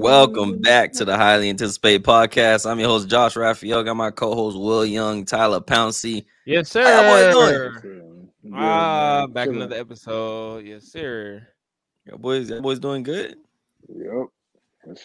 Welcome back to the highly anticipated podcast. I'm your host, Josh Raphael. Got my co-host, Will Young, Tyler Pouncey. Yes, sir. How y'all boys doing? Back another episode. Yes, sir. Your boys doing good? Yep.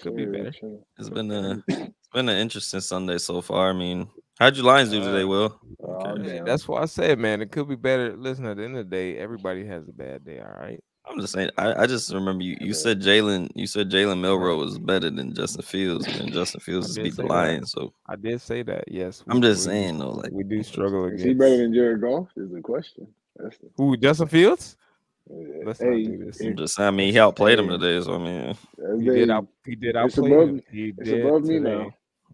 Could be better. It's been an interesting Sunday so far. I mean, how'd your Lions do today, Will? Okay. That's why I said, man, it could be better. Listen, at the end of the day, everybody has a bad day, all right? I'm just saying. I just remember you said Jalen Milroe was better than Justin Fields, and Justin Fields has beat the Lions. So I did say that. Yes, I'm just saying though, like we do struggle against. Is he better than Jared Goff? Is the question. Who, Justin Fields? Let's not do this. I'm just saying. I mean, he outplayed him today, so I mean, he did outplay him. It's above me now.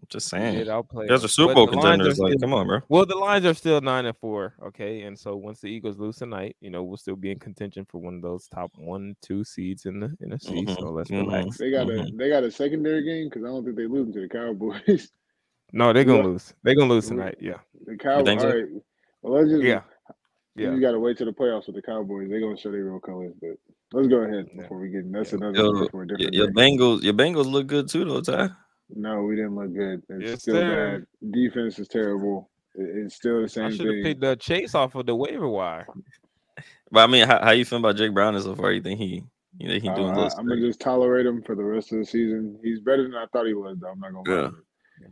Just saying. There's a Super Bowl contenders. Like, come on, bro. Well, the Lions are still 9-4. Okay, and so once the Eagles lose tonight, we'll still be in contention for one of those top 1-2 seeds in the seed. So let's relax. They got a secondary game because I don't think they lose to the Cowboys. No, they're gonna lose. They're gonna lose tonight. Yeah. The Cowboys. All right. Well, let's just You got to wait till the playoffs with the Cowboys. They're gonna show their real colors, but let's go ahead before we get. That's another for a different. Your Bengals look good too, though, Ty. No, we didn't look good. It's still bad. Defense is terrible. It's still the same thing. I should have picked the Chase off of the waiver wire. But I mean, how you feel about Jake Brown so far? You think he doing this? I'm gonna just tolerate him for the rest of the season. He's better than I thought he was, though. I'm not gonna lie.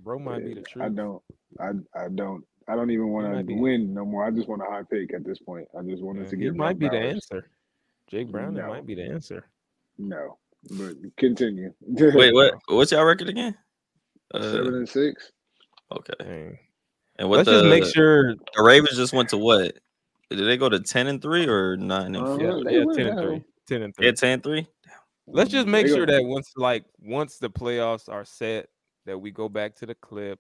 Bro might be the truth. I don't even want to win no more. I just want a high pick at this point. I just wanted to get. He might be the answer. Jake Brown might be the answer. No, but continue. Wait, what's y'all record again? 7-6. Okay. Dang. And let's just make sure the Ravens just went to what? Did they go to 10-3 or 9-4? Yeah, 10-3. Yeah, 10-3. Let's just make sure that once the playoffs are set, that we go back to the clip,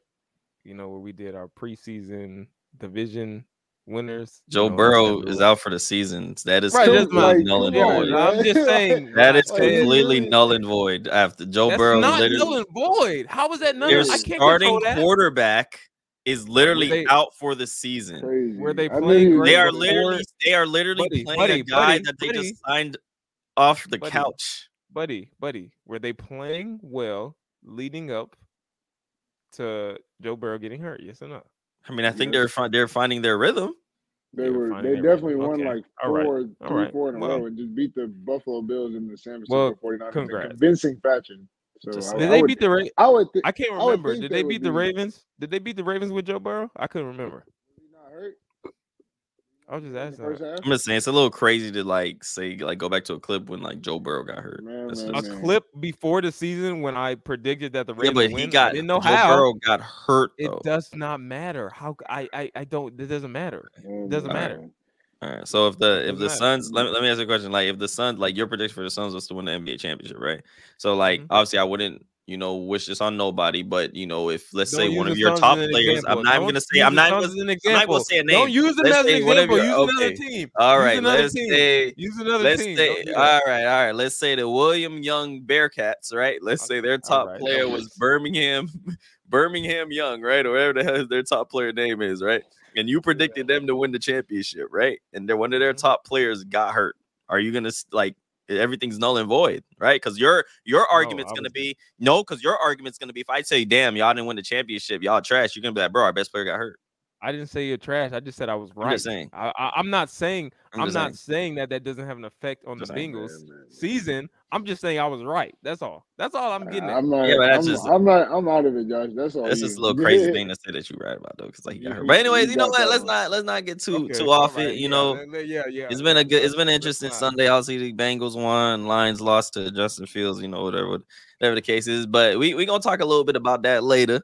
where we did our preseason division winners. Joe Burrow is out for the season. That is completely null and void. I'm just saying that is completely null and void. After Joe Burrow, not null and void. How is that null? Their starting quarterback is literally out for the season. Crazy. Were they playing? They are literally playing a guy that they just signed off the couch. Buddy, were they playing well leading up to Joe Burrow getting hurt? Yes or no? I mean, I think they're finding their rhythm. They definitely won like 4 in a row and just beat the Buffalo Bills in the San Francisco 49ers in convincing fashion. So did they beat the Ravens? I can't remember. Did they beat the Ravens? Did they beat the Ravens with Joe Burrow? I couldn't remember. Was he not hurt? I was just asking. I'm just saying it's a little crazy to go back to a clip when Joe Burrow got hurt. Clip before the season when I predicted that the Ravens win. I didn't know Joe how. Burrow got hurt. It does not matter. How I don't. It doesn't matter. It doesn't matter. All right. So if the Suns, let me ask you a question. If the Suns, your prediction for the Suns was to win the NBA championship, right? So obviously I wouldn't wish this on nobody, but if let's say one of your top players, I'm not going to say a name. Don't use it as an example. Use another team. All right, let's say use another team. All right. Let's say the William Young Bearcats, right? Let's say their top player was Birmingham Young, right? Or whatever the hell their top player name is, right? And you predicted them to win the championship, right? And one of their top players got hurt. Are you gonna everything's null and void, right? Because your argument's gonna be if I say, damn, y'all didn't win the championship, y'all trash, you're gonna be like, bro, our best player got hurt. I didn't say you're trash. I just said I was right. I'm just saying. I'm not saying that doesn't have an effect on the Bengals season. I'm just saying I was right. That's all. That's all I'm getting at. I'm out of it, Josh. That's all. That's just a little crazy thing to say that you're right about, though, because he got hurt. But anyways, you know what? Let's not get too off it. It's been an interesting Sunday. Obviously, the Bengals won, Lions lost to Justin Fields. Whatever the case is. But we gonna talk a little bit about that later.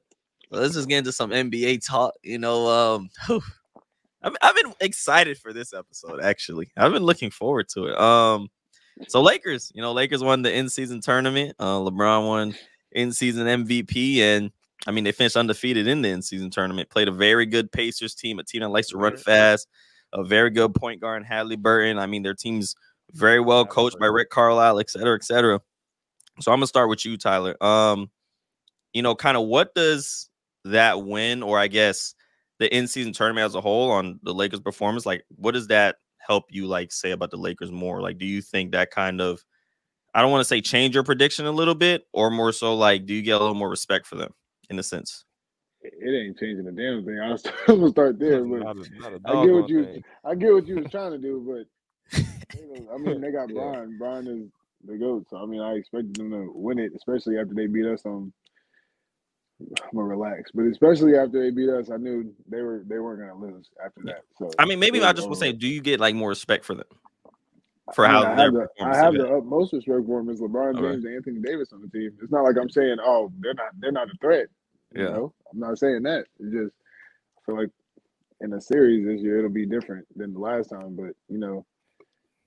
Let's just get into some NBA talk. I've been excited for this episode. Actually, I've been looking forward to it. So Lakers won the in-season tournament. LeBron won in-season MVP, and I mean they finished undefeated in the in-season tournament. Played a very good Pacers team, a team that likes to run fast. A very good point guard, Hadley Burton. I mean their team's very well coached by Rick Carlisle, et cetera, et cetera. So I'm gonna start with you, Tyler. Kind of what does that win, or I guess the in-season tournament as a whole on the Lakers' performance, what does that help you say about the Lakers more? Do you think that kind of I don't want to say change your prediction a little bit, or more so like, do you get a little more respect for them in a sense? It ain't changing the damn thing. I was gonna start there, but I get what you was trying to do, but I mean, they got Brian. Brian is the GOAT, so I mean, I expected them to win it, especially after they beat us on. I'm gonna relax, but especially after they beat us, I knew they weren't gonna lose after that. So I mean, maybe I just will say, do you get like more respect for them for how I have the utmost respect for them as LeBron James and Anthony Davis on the team. It's not like I'm saying, oh, they're not a threat. You know, I'm not saying that. It's just I feel like in a series this year it'll be different than the last time, but you know,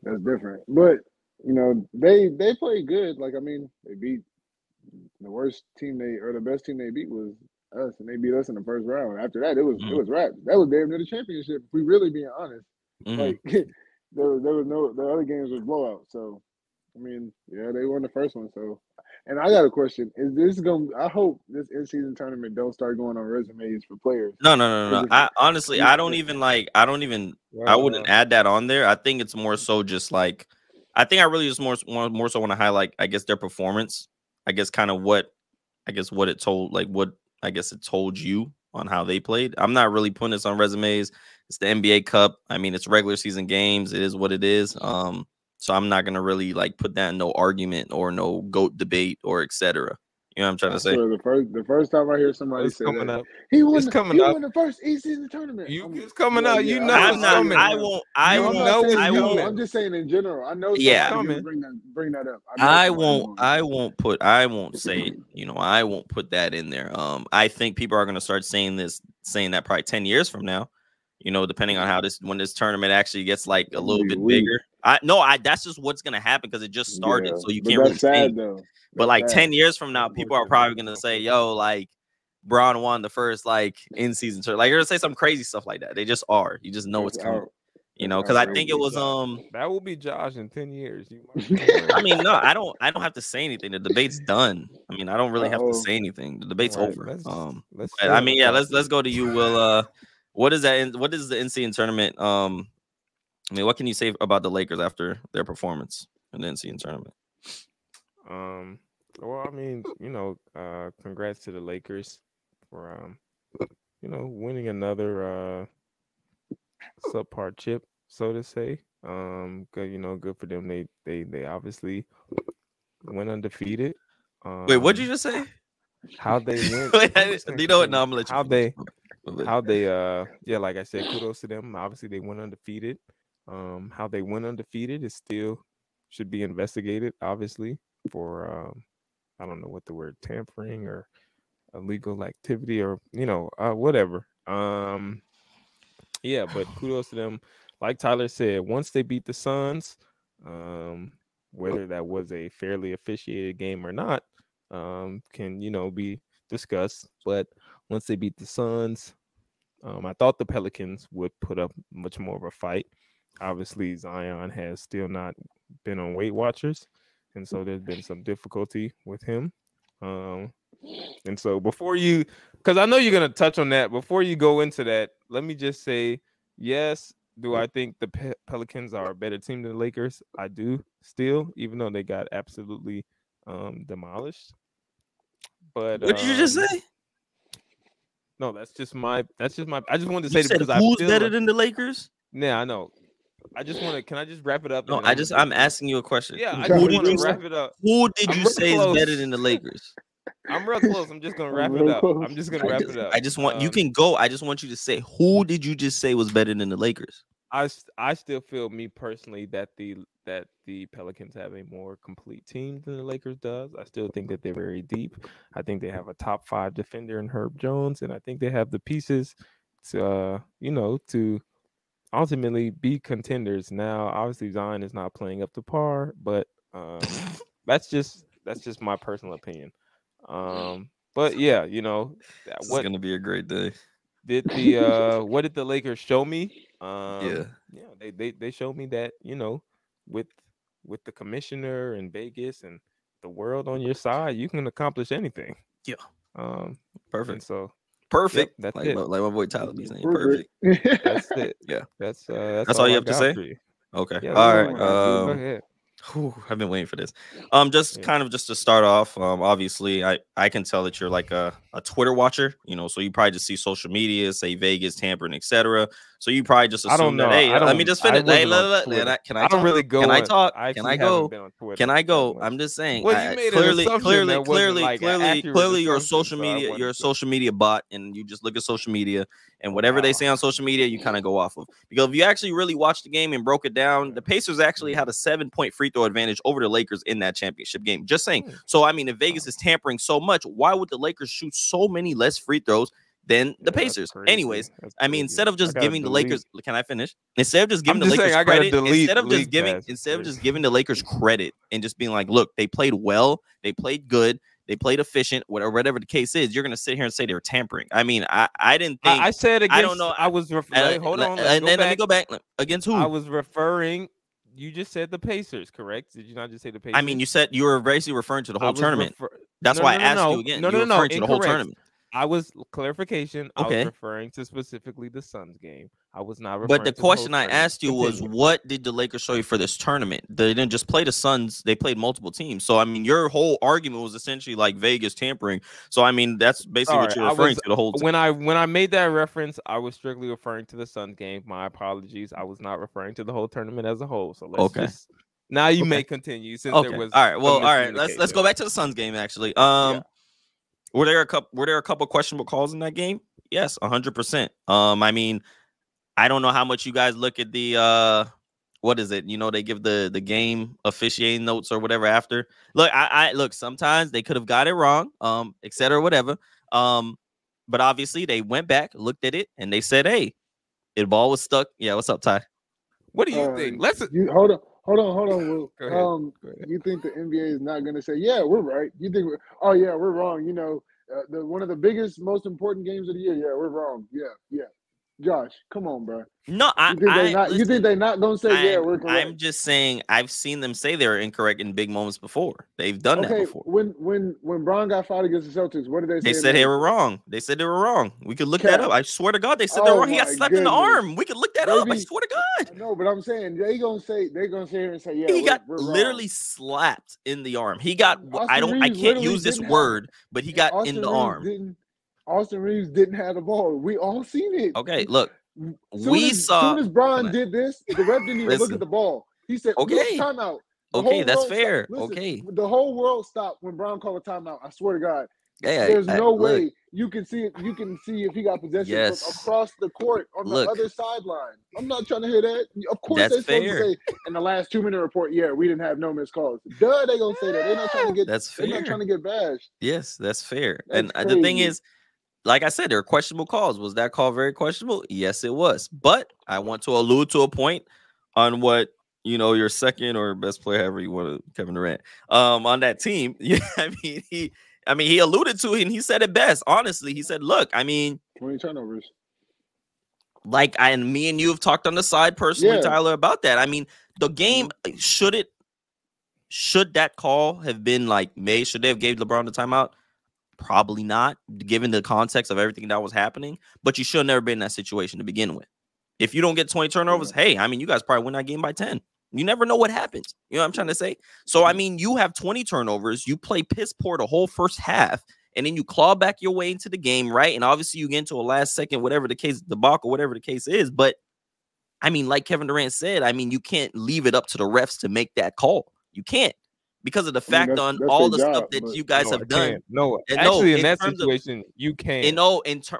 that's different. But you know, they played good. Like I mean, they beat the worst team the best team they beat was us, and they beat us in the first round. After that, it was wrapped. That was damn near the championship. If we really being honest, like there was no the other games was blowout. So I mean, yeah, they won the first one. So, and I got a question: is this going? I hope this in-season tournament don't start going on resumes for players. No. I honestly, I wouldn't add that on there. I think it's more so just like, I think I really just more so want to highlight, I guess, their performance. I guess kind of what it told you on how they played. I'm not really putting this on resumes. It's the NBA Cup. I mean, it's regular season games. It is what it is. So I'm not gonna really like put that in no argument or no GOAT debate or etc. You know what I'm trying to say? The first time I hear somebody say that, he won the first ECF tournament. It's coming out. You know, I won't. I'm just saying in general. I know. Yeah. Bring that up. I won't put that in there. I think people are gonna start saying that probably 10 years from now. You know, depending on when this tournament actually gets like a little bit bigger. That's just what's gonna happen because it just started, so you can't really say. But like 10 years from now, people are probably gonna say, "Yo, like Braun won the first like in-season tournament." Like, you're gonna say some crazy stuff like that. They just are. You just know it's coming. You know, because I think it was that will be Josh in 10 years. I mean, no, I don't have to say anything. The debate's done. I mean, I don't really have to say anything. The debate's over. I mean, yeah, let's go to you, Will. What is that? What is the in-season tournament? I mean, what can you say about the Lakers after their performance in the in-season tournament? Well, I mean, you know, congrats to the Lakers for you know, winning another subpar chip, so to say. Good for them. They obviously went undefeated. Wait, what'd you just say? How they went? Do you know what? No, I'm gonna let you. Like I said, kudos to them. Obviously, they went undefeated. How they went undefeated is still should be investigated, obviously, for I don't know what the word tampering or illegal activity or whatever. But kudos to them. Like Tyler said, once they beat the Suns, whether that was a fairly officiated game or not, can be discussed. But once they beat the Suns, I thought the Pelicans would put up much more of a fight. Obviously, Zion has still not been on Weight Watchers, and so there's been some difficulty with him. And so because I know you're going to touch on that, before you go into that, let me just say, yes, do I think the Pelicans are a better team than the Lakers? I do still, even though they got absolutely demolished. But what did you just say? No, that's just my. I just wanted to say that because who's better than the Lakers? Yeah, I know. Can I just wrap it up? No, I'm asking you a question. Yeah, I just want to wrap it up. Who did you say is better than the Lakers? I'm real close. I'm just gonna wrap it up. I just want you can go. I just want you to say, who did you just say was better than the Lakers? I still feel, me personally, that the Pelicans have a more complete team than the Lakers does. I still think that they're very deep. I think they have a top 5 defender in Herb Jones, and I think they have the pieces to to ultimately be contenders. Now, obviously, Zion is not playing up to par, but that's just my personal opinion. But yeah, it's gonna be a great day. What did the Lakers show me? They showed me that with the commissioner in Vegas and the world on your side, you can accomplish anything. Yeah. Perfect. So perfect. Yep, that's it. Like my boy Tyler be saying, perfect. That's it. Yeah. That's all you have to say. you. Okay. Yeah, all right. Go ahead. I've been waiting for this. Just to start off. Obviously, I can tell that you're like a Twitter watcher. So you probably just see social media, say Vegas tampering, etc. So you probably just assume that. Hey, let me just finish. Hey, can I don't really go. Can I talk? Can I go? Can I go? I'm just saying. Well, you made clearly, you're a social media. You're a social media bot, and you just look at social media, and whatever they say on social media, you kind of go off of. Because if you actually really watched the game and broke it down, the Pacers actually had a 7-point free throw advantage over the Lakers in that championship game. Just saying. So, I mean, if Vegas is tampering so much, why would the Lakers shoot so many less free throws than the Pacers? Anyways, I mean, instead of just giving the Lakers, can I finish? Instead of just giving the Lakers credit, instead of just giving the Lakers credit and just being like, look, they played well, they played good, they played efficient, whatever the case is, you're gonna sit here and say they're tampering. I mean, I didn't think I said against, I don't know. I was referring. Hold on, let me go back. Against who? I was referring. You just said the Pacers, correct? Did you not just say the Pacers? I mean, you were basically referring to the whole tournament. That's why I asked you again. No, referring to the whole tournament. I was clarification. Okay. I was referring to specifically the Suns game. I was not referring. But the question I asked you was, what did the Lakers show you for this tournament? They didn't just play the Suns; they played multiple teams. So I mean, your whole argument was essentially like Vegas tampering. So I mean, that's basically what you're referring to the whole time. When I made that reference, I was strictly referring to the Suns game. My apologies. I was not referring to the whole tournament as a whole. So let's just now you may continue since there was all right. Well, all right. Let's go back to the Suns game actually. Were there a couple questionable calls in that game? Yes, 100%. I mean, I don't know how much you guys look at the what is it? They give the game officiating notes or whatever after. Look, I look, sometimes they could have got it wrong, etc., whatever. But obviously they went back, looked at it, and they said, hey, the ball was stuck. Yeah, what's up, Ty? What do you think? Hold on. Will. Go ahead. You think the NBA is not going to say, yeah, we're right? You think, we're wrong. One of the biggest, most important games of the year. Yeah, we're wrong. Yeah. Josh, come on, bro. No, you think they're not going to say, yeah, we're correct? I'm just saying I've seen them say they're incorrect in big moments before. They've done that before. When Bron got fouled against the Celtics, what did they say? They said they were wrong. They said they were wrong. We could look that up. I swear to God, they said they're wrong. He got slapped in the arm. We could look that up. I swear to God. No, but I'm saying they're gonna sit here and say, yeah, he got literally slapped in the arm. He got I can't use this word, but he got in the arm. Austin Reeves didn't have the ball. We all seen it. Okay, look. As soon as Bron did this, the ref didn't even look at the ball. He said, okay, timeout. Okay, that's fair. Okay. The whole world stopped when Bron called a timeout. I swear to God. There's no way you can see it. You can see if he got possession from across the court on the other sideline. I'm not trying to hear that. Of course, they're supposed to say in the last 2-minute report, yeah, we didn't have no missed calls. Duh, they gonna say that. They're not trying to get. That's fair. They're not trying to get bashed. Yes, that's fair. And the thing is, like I said, there are questionable calls. Was that call very questionable? Yes, it was. But I want to allude to a point on what your second or best player, however you want to, Kevin Durant, on that team. Yeah, I mean, he alluded to it and he said it best. Honestly, he said, "Look, I mean, 20 turnovers." Like me and you have talked on the side personally, Tyler, about that. I mean, the game should that call have been made? Should they have gave LeBron the timeout? Probably not, given the context of everything that was happening. But you should have never been in that situation to begin with. If you don't get 20 turnovers, hey, I mean, you guys probably win that game by 10. You never know what happens. You know what I'm trying to say? So, I mean, you have 20 turnovers. You play piss poor the whole first half, and then you claw back your way into the game, right? And obviously you get into a last second, whatever the case, debacle, whatever the case is. But, I mean, like Kevin Durant said, I mean, you can't leave it up to the refs to make that call. You can't. Because of the fact on all the stuff that you guys have done. Actually, in that situation, you can't.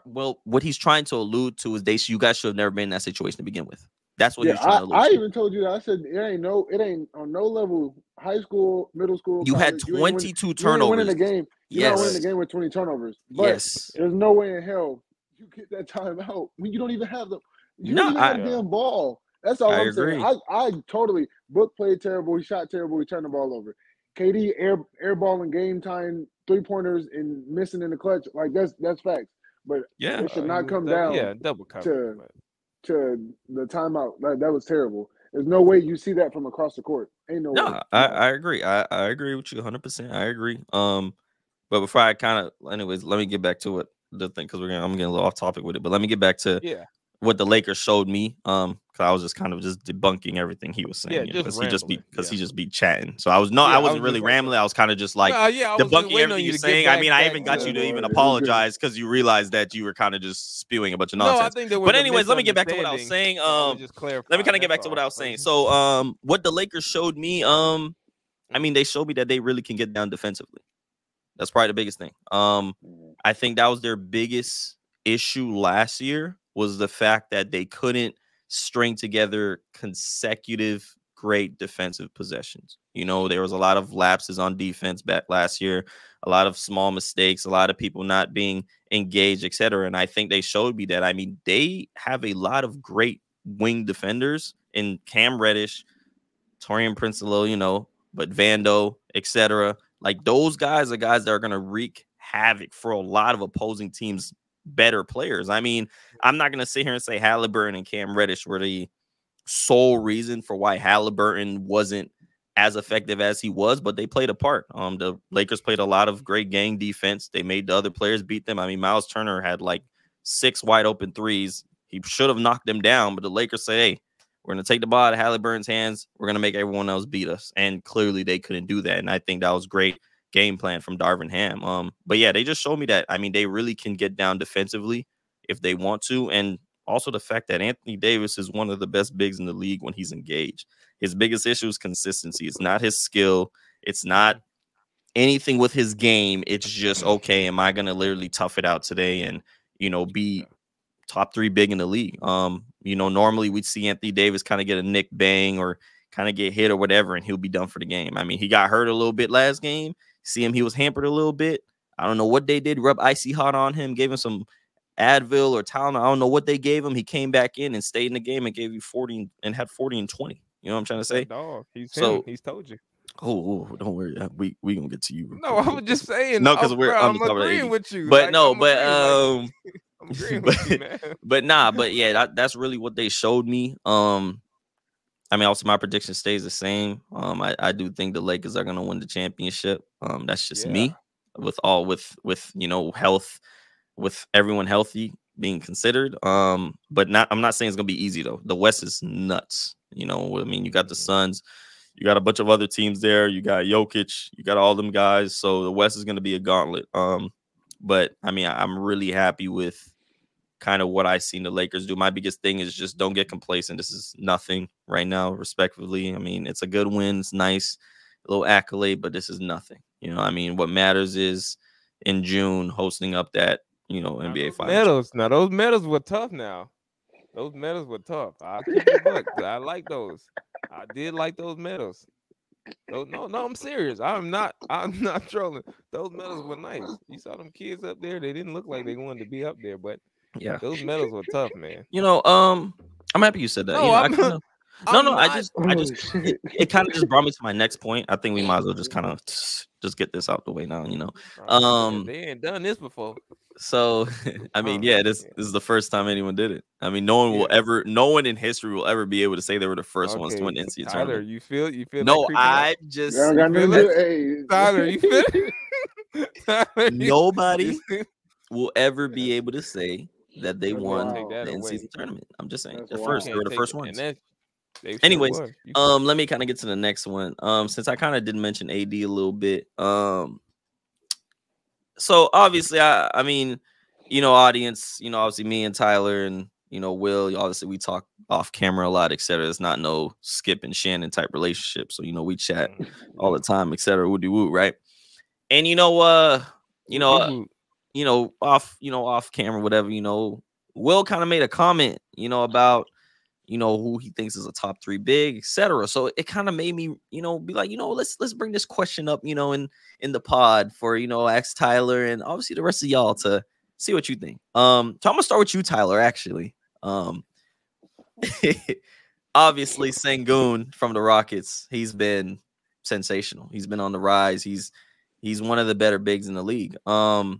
Well, what he's trying to allude to is you guys should have never been in that situation to begin with. That's what he's trying to allude to. I even told you that. I said it ain't on no level, high school, middle school. You had 22 turnovers. You're winning the game. You're not winning the game with 20 turnovers. But there's no way in hell you get that timeout when you don't even have the damn ball. That's all I'm saying. I totally Book played terrible. He shot terrible. He turned the ball over. KD airballing game time 3-pointers and missing in the clutch, that's facts. But it should not come down double cover, to the timeout. That was terrible. There's no way you see that from across the court. Ain't no way. I agree. I agree with you 100%. I agree. But before I anyways, let me get back to the thing because I'm getting a little off topic with it. But let me get back to what the Lakers showed me. because I was just kind of just debunking everything he was saying. Yeah, because he just be chatting. So I wasn't really rambling. I was kind of just like debunking everything you're saying. I mean, I even got you to even apologize because you realized that you were kind of just spewing a bunch of nonsense. No, I think there was but anyways, let me get back to what I was saying. Let me kind of get back to what I was saying. So what the Lakers showed me, I mean, they showed me that they really can get down defensively. That's probably the biggest thing. I think that was their biggest issue last year, was the fact that they couldn't string together consecutive great defensive possessions. You know, there was a lot of lapses on defense back last year, a lot of small mistakes, a lot of people not being engaged, etc. And I think they showed me that. I mean, they have a lot of great wing defenders in Cam Reddish, Taurean Prince-Alualu, you know, but Vando, etc. Like, those guys are guys that are going to wreak havoc for a lot of opposing teams' better players. I mean, I'm not going to sit here and say Halliburton and Cam Reddish were the sole reason for why Halliburton wasn't as effective as he was, but they played a part. The Lakers played a lot of great gang defense. They made the other players beat them. I mean, Miles Turner had like 6 wide open threes. He should have knocked them down, but the Lakers say, hey, we're going to take the ball out of Halliburton's hands. We're going to make everyone else beat us. And clearly they couldn't do that. And I think that was great game plan from Darvin Ham. But yeah, they just showed me that, I mean, they really can get down defensively if they want to. And also the fact that Anthony Davis is one of the best bigs in the league when he's engaged. His biggest issue is consistency. It's not his skill. It's not anything with his game. It's just, okay, am I going to literally tough it out today and, you know, be top 3 big in the league? You know, normally we'd see Anthony Davis kind of get a nick bang or kind of get hit or whatever, and he'll be done for the game. I mean, he got hurt a little bit last game. See him, he was hampered a little bit. I don't know what they did, rub icy hot on him, gave him some Advil or Tylenol. I don't know what they gave him. He came back in and stayed in the game and gave you 40 and had 40 and 20. You know what I'm trying to say? Dog, he's told you. Oh, don't worry. We gonna get to you. No, I was just saying. No, because I'm agreeing with you. But no, I'm agreeing with you, man. But yeah, that's really what they showed me. I mean, also my prediction stays the same. I do think the Lakers are gonna win the championship. That's just me. With you know, health, with everyone healthy being considered. But I'm not saying it's gonna be easy though. The West is nuts. You know, I mean, you got the Suns, you got a bunch of other teams there. You got Jokic, you got all them guys. So the West is gonna be a gauntlet. But I mean, I'm really happy with kind of what I seen the Lakers do. My biggest thing is just don't get complacent. This is nothing right now, respectively. I mean, it's a good win. It's nice, a little accolade, but this is nothing. You know, I mean, what matters is in June hosting up that, you know, NBA Finals. Medals. Now, those medals were tough now. Those medals were tough. I'll keep it buck. I like those. I did like those medals. No, I'm serious. I'm not trolling. Those medals were nice. You saw them kids up there. They didn't look like they wanted to be up there, but yeah, those medals were tough, man. You know, I'm happy you said that. No, you know, it kind of just brought me to my next point. I think we might as well just kind of just get this out the way now, you know. They ain't done this before. So I mean, this is the first time anyone did it. I mean, no one in history will ever be able to say they were the first ones to win the NCAA Tyler, tournament. you feel no, I just Tyler, you feel it? Nobody will ever be able to say that they won the in-season tournament. I'm just saying they were the first ones. Anyways, let me kind of get to the next one. Since I kind of did mention AD a little bit. So obviously, I mean, you know, audience, you know, obviously me and Tyler and, you know, Will, obviously we talk off camera a lot, etc. It's not no Skip and Shannon type relationship. So, you know, we chat all the time, etc. Woody woo, right? And off camera, whatever, you know, Will kind of made a comment, you know, about, you know, who he thinks is a top 3 big, etc. So it kind of made me, you know, be like, you know, let's bring this question up, you know, in the pod for, you know, ask Tyler and obviously the rest of y'all to see what you think. So I'm gonna start with you, Tyler, actually. Obviously Sengun from the Rockets, he's been sensational. He's been on the rise. He's one of the better bigs in the league. But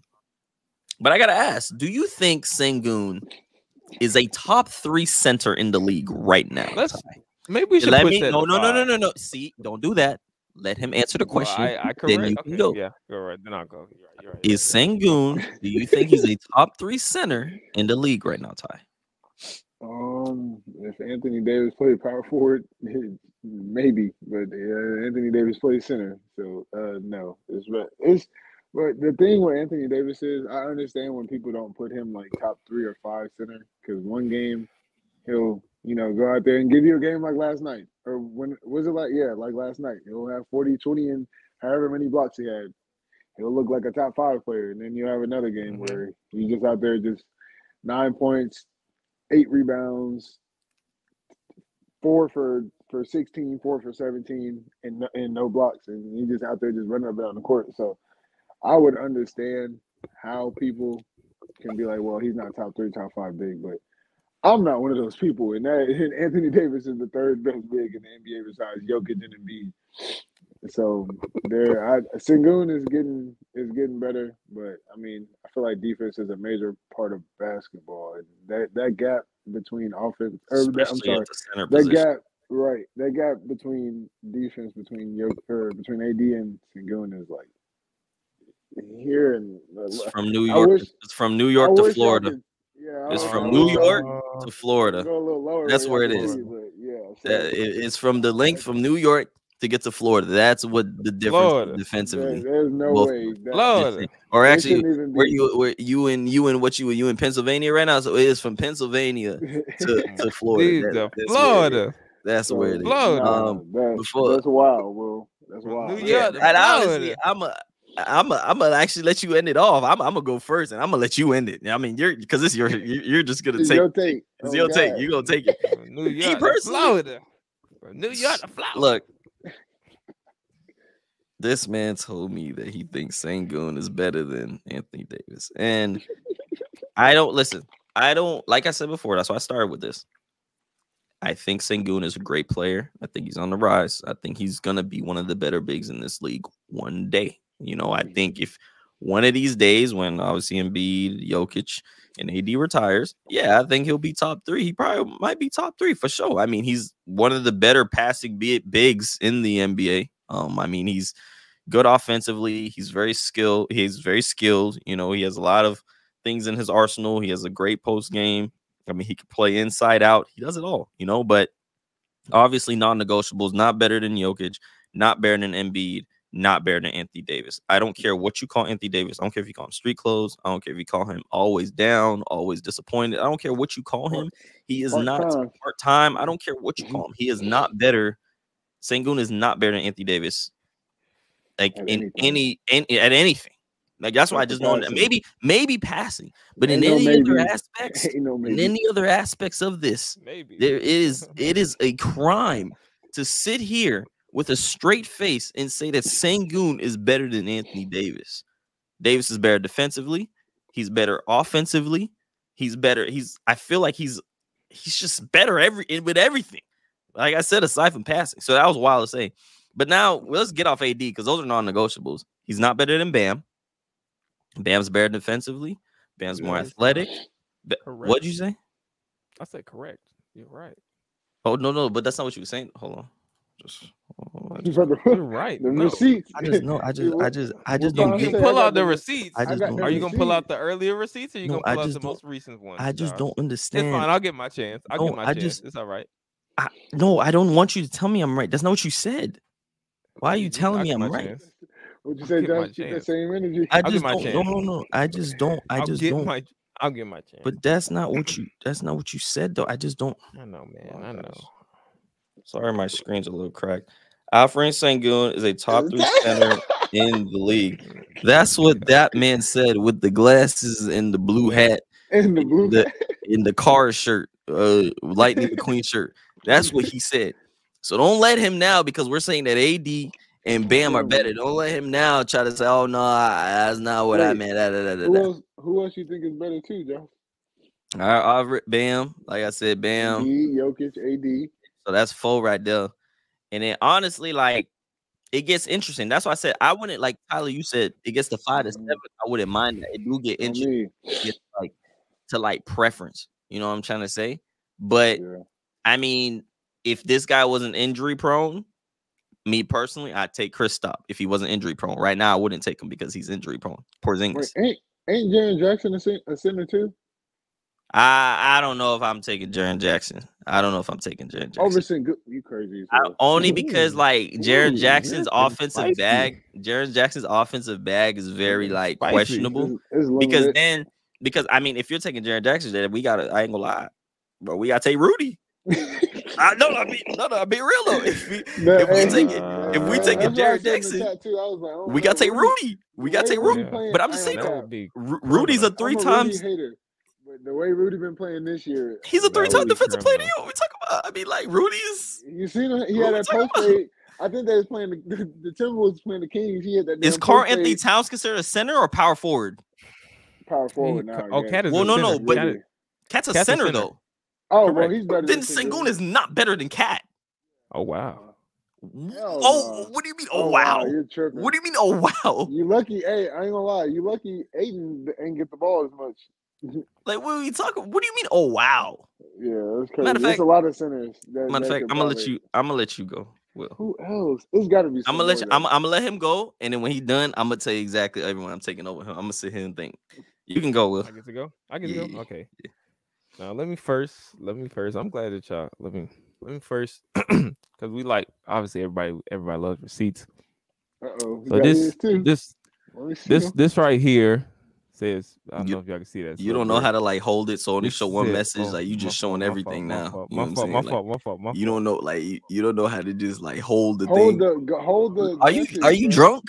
I gotta ask, do you think Sengun is a top 3 center in the league right now? Maybe we should No. See, don't do that. Let him answer the question. Then you can go. Yeah, go right. Then I'll go. You're right. Is Sengun, do you think he's a top 3 center in the league right now, Ty? If If Anthony Davis played power forward, maybe, but Anthony Davis plays center, so no. But the thing with Anthony Davis is, I understand when people don't put him like top 3 or 5 center, because one game he'll go out there and give you a game like last night, or when was it like like last night he'll have 40, 20, and however many blocks he had. He'll look like a top 5 player, and then you have another game where he's just out there just 9 points, 8 rebounds, 4 for 16, 4 for 17, and no blocks, and he's just out there just running up and down the court. So I would understand how people can be like, well, he's not top 3, top 5 big, but I'm not one of those people. And Anthony Davis is the 3rd best big in the NBA besides Jokic and Embiid. So Sengun is getting better, but I mean, I feel like defense is a major part of basketball, and that gap between offense, that gap between defense between AD and Sengun is like here and it's from New York. It's from New York to Florida. It's from New York to Florida. That's where it is. It's from the length from New York to get to Florida. That's what the difference is defensively. There's no way. Florida. Or actually, where you in Pennsylvania right now? So it is from Pennsylvania to Florida. Florida. That's where it is. Florida. That's wild, bro. That's wild. New York, and honestly, I'm gonna actually let you end it off. I'm gonna go first, and I'm gonna let you end it. I mean, you're just gonna take. It's your take. You're gonna take it. New York, Florida. From New York to Florida. Look, this man told me that he thinks Sengun is better than Anthony Davis, and I don't listen. I don't, like I said before. That's why I started with this. I think Sengun is a great player. I think he's on the rise. I think he's gonna be one of the better bigs in this league one day. I think if one of these days, when obviously Embiid, Jokic, and AD retires, I think he'll be top 3. He probably might be top 3 for sure. I mean, he's one of the better passing bigs in the NBA. I mean, he's good offensively. He's very skilled. He has a lot of things in his arsenal. He has a great post game. I mean, he can play inside out. He does it all, but obviously non-negotiables, not better than Jokic, not better than Embiid, not better than Anthony Davis. I don't care what you call Anthony Davis. I don't care if you call him street clothes. I don't care if you call him always down, always disappointed. I don't care what you call him. He is not part-time. I don't care what you call him. He is not better. Sengun is not better than Anthony Davis. Like at anything. Like that's why I just know that maybe passing, but in any other aspects of this, it is a crime to sit here with a straight face and say that Sengun is better than Anthony Davis. Davis is better defensively. He's better offensively. He's better. I feel like he's just better with everything. Like I said, aside from passing. So that was wild to say. But now let's get off AD because those are non-negotiables. He's not better than Bam. Bam's better defensively. Bam's more athletic. What'd you say? I said correct. You're right. Oh no, but that's not what you were saying. Hold on. You're right. The receipts. I just don't get. Pull out the receipts. Are you gonna pull out the earlier receipts, or you gonna pull out the most recent ones? I just don't understand. It's fine. I'll get my chance. It's all right. No, I don't want you to tell me I'm right. That's not what you said. Why are you telling me I'm right? What'd you say, Josh? Keep that same energy. I just don't. No. I just don't. I'll get my chance. But that's not what you said though. I just don't. I know, man. I know. Sorry, my screen's a little cracked. Alperen Sengun is a top 3 center in the league. That's what that man said with the glasses and the blue hat and in the car shirt, Lightning McQueen shirt. That's what he said. So don't let him now, because we're saying that AD and Bam are better. Don't let him now try to say, "Oh no, that's not what I meant." Who else you think is better too, Joe? Bam, like I said, Bam, Jokic, AD. So that's 4 right there. And then honestly, like it gets interesting. That's why I said I wouldn't, like Tyler, you said it gets to 5 to 7. I wouldn't mind that. It do get interesting. It gets to preference. You know what I'm trying to say? But I mean, if this guy wasn't injury prone, me personally, I'd take Kristaps if he wasn't injury prone. Right now, I wouldn't take him because he's injury prone. Porzingis. Ain't Jaren Jackson a center too? I don't know if I'm taking Jaren Jackson. I don't know if I'm taking Jaren Jackson. Over Sengun, you crazy. Only because like Jaren Jackson's offensive bag, Jaren Jackson's offensive bag is very like questionable. Because I mean, if you're taking Jaren Jackson, then we gotta. I ain't gonna lie, bro. We gotta take Rudy. I'm being real though. If we take Jaren Jackson, we gotta take Rudy. We gotta take Rudy. But I'm just saying, Rudy's a 3 times. The way Rudy been playing this year, he's a 3-time defensive player. We talk about. I mean, like Rudy's. You see, he had that post fade. I think they was playing the Timberwolves playing the Kings. He had that. Is Karl Anthony Towns considered a center or power forward? Power forward now. Oh, Cat is no, but Cat's a center though. Oh, well, he's better. Then Sengun is not better than Cat. Oh wow. What do you mean? Oh wow. You're tripping. What do you mean? Oh wow. You lucky. Hey, I ain't gonna lie. You lucky. Aiden ain't get the ball as much. Like, what are we talking? What do you mean? Oh wow. Yeah, that's crazy. There's a lot of centers. Matter of fact, I'm gonna let you go. Will. Who else? It's got to be. I'm gonna let him go, and then when he's done, I'm gonna tell you exactly everyone I'm taking over him. I'm gonna sit here and think. You can go, Will. I get to go. go. Okay. Yeah. Now let me first. I'm glad that y'all. Let me first, because we like obviously everybody loves receipts. So this right here says, I don't know if y'all can see that. You don't know how to like hold it, so only show one message. Like you just showing everything now. My fault. You don't know, like you don't know how to just like hold the thing. Hold the. Are you drunk?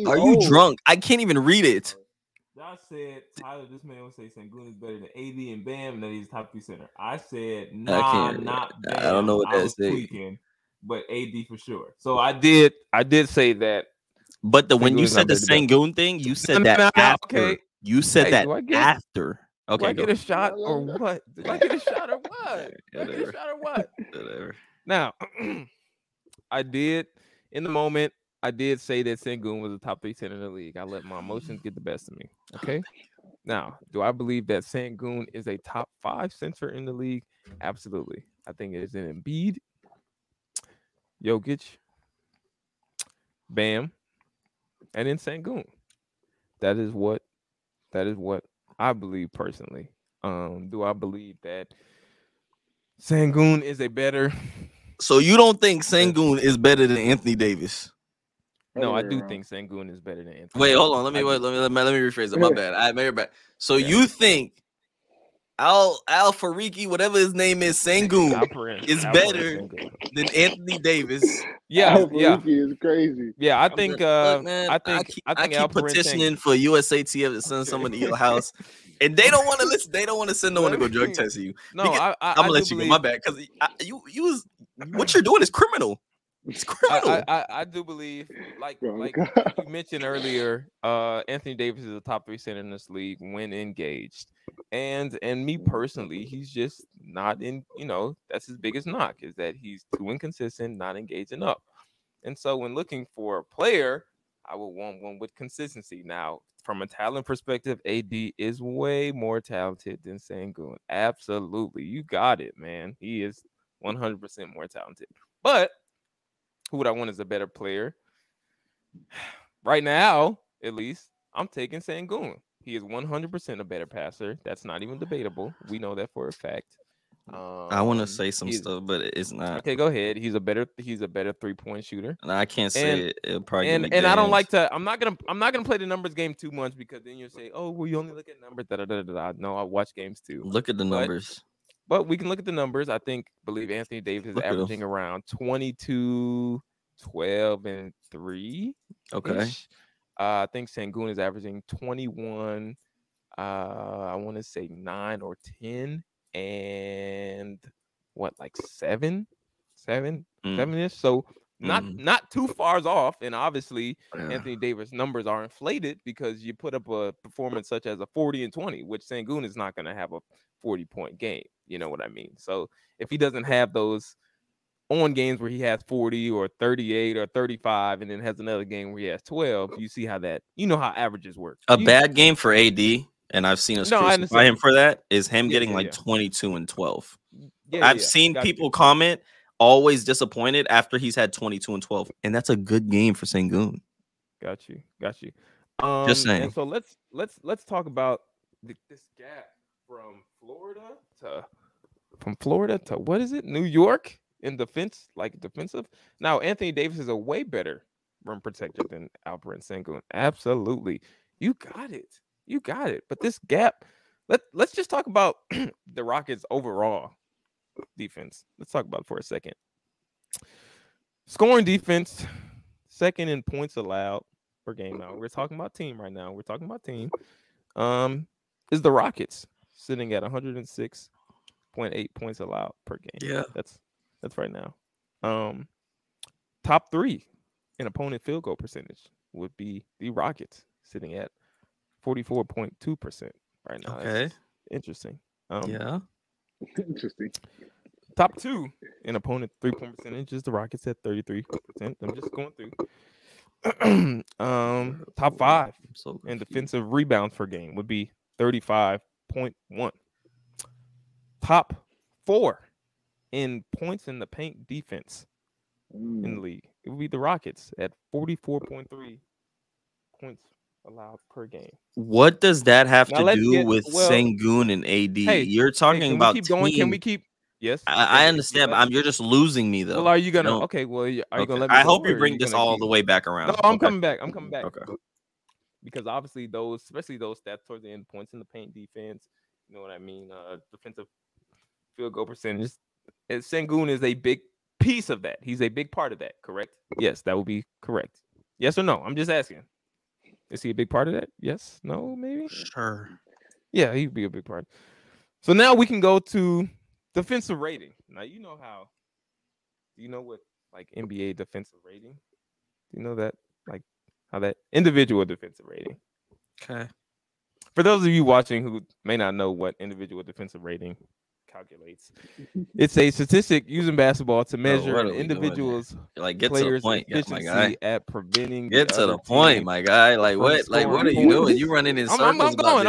Are you drunk? I can't even read it. I said, Tyler, this man would say Sengun is better than AD and Bam, and that he's top 3 center. I said, not Bam. I don't know what that's saying, but AD for sure. So I did say that. But when you said the Sengun thing, you said that after. Okay. You said that after. Okay, do I get a shot or what? Did I get a shot or what? Whatever. Now, I did in the moment. I did say that Sengun was a top 3 center in the league. I let my emotions get the best of me. Okay. Now, do I believe that Sengun is a top 5 center in the league? Absolutely. I think it is an Embiid, Jokic, Bam, and then Sengun. That is what I believe personally. Do I believe that Sengun is a better? So you don't think Sengun is better than Anthony Davis? No, I do think Sengun is better than Anthony. Wait, hold on. Let me rephrase it. My bad. I made it back. So you think Al Fariki, whatever his name is, Sengun is better than Anthony Davis? Yeah, Fariki is crazy. Yeah, I think. I keep petitioning for USATF to send someone to your house, and they don't want to listen. They don't want to send no one to go drug test you. No, I'm gonna let you go. My bad, because what you're doing is criminal. It's criminal. I do believe, like you mentioned earlier, Anthony Davis is a top 3 center in this league when engaged, and me personally, he's just not in. That's his biggest knock, is that he's too inconsistent, not engaged enough. And so, when looking for a player, I would want one with consistency. Now, from a talent perspective, AD is way more talented than Sengun. Absolutely, you got it, man. He is 100% more talented, but who would I want as a better player? Right now, at least, I'm taking Sengun. He is 100% a better passer. That's not even debatable. We know that for a fact. I want to say some stuff, but it's not. Okay, go ahead. He's a better 3-point shooter. And I can't say it. It'll probably and I don't like to. I'm not gonna play the numbers game too much, because then you'll say, "Oh, well, you only look at numbers." No, I watch games too. Look at the numbers. But we can look at the numbers. I believe Anthony Davis is averaging around 22, 12, and 3. Okay. I think Sengun is averaging 21. I want to say 9 or 10, and like 7-ish. So not too far off. And obviously, Anthony Davis' numbers are inflated because you put up a performance such as a 40 and 20, which Sengun is not going to have a 40-point game. You know what I mean? So if he doesn't have those on games where he has 40 or 38 or 35, and then has another game where he has 12, you see how how averages work. Bad game for AD, and I've seen us crucify him for that, is him getting 22 and 12. I've seen people comment always disappointed after he's had 22 and 12, and that's a good game for Sengun. Got you. Just saying. And so let's talk about this gap from Florida to what is it? New York in defense, like defensive. Now Anthony Davis is a way better rim protector than Alperen Sengun. Absolutely, you got it. You got it. But this gap, let's just talk about the Rockets' overall defense. Let's talk about it for a second. Scoring defense, second in points allowed per game. Now we're talking about team right now. We're talking about team. Is the Rockets sitting at 106.8 points allowed per game. Yeah, that's right now. Top 3 in opponent field goal percentage would be the Rockets, sitting at 44.2% right now. Okay, that's interesting. Yeah, interesting. Top 2 in opponent 3-point percentage is the Rockets at 33%. I'm just going through. Top 5 in defensive rebounds per game would be 35.1. Top 4 in points in the paint defense in the league, it would be the Rockets at 44.3 points allowed per game. What does that have to do with Sengun and AD? You're talking about keep going. Can we keep? Yes, I understand, but you're just losing me though. Well, are you gonna? Okay, well, are you gonna let me? I hope you bring this all the way back around. No, I'm coming back. I'm coming back. Okay. Because obviously especially those stats towards the end, points in the paint defense, you know what I mean? Defensive field goal percentage. And Sengun is a big piece of that. He's a big part of that, correct? Yes, that would be correct. Yes or no? I'm just asking. Is he a big part of that? Yes, no, maybe? Sure. Yeah, he'd be a big part. So now we can go to defensive rating. Now, you know how, do you know what, like, NBA defensive rating? Do you know that? Like, how that individual defensive rating. Okay. For those of you watching who may not know what individual defensive rating calculates, it's a statistic using basketball to measure an individual's players' efficiency at preventing. Get to the point, my guy. Like what? Like what are you doing? You running in circles? I'm going.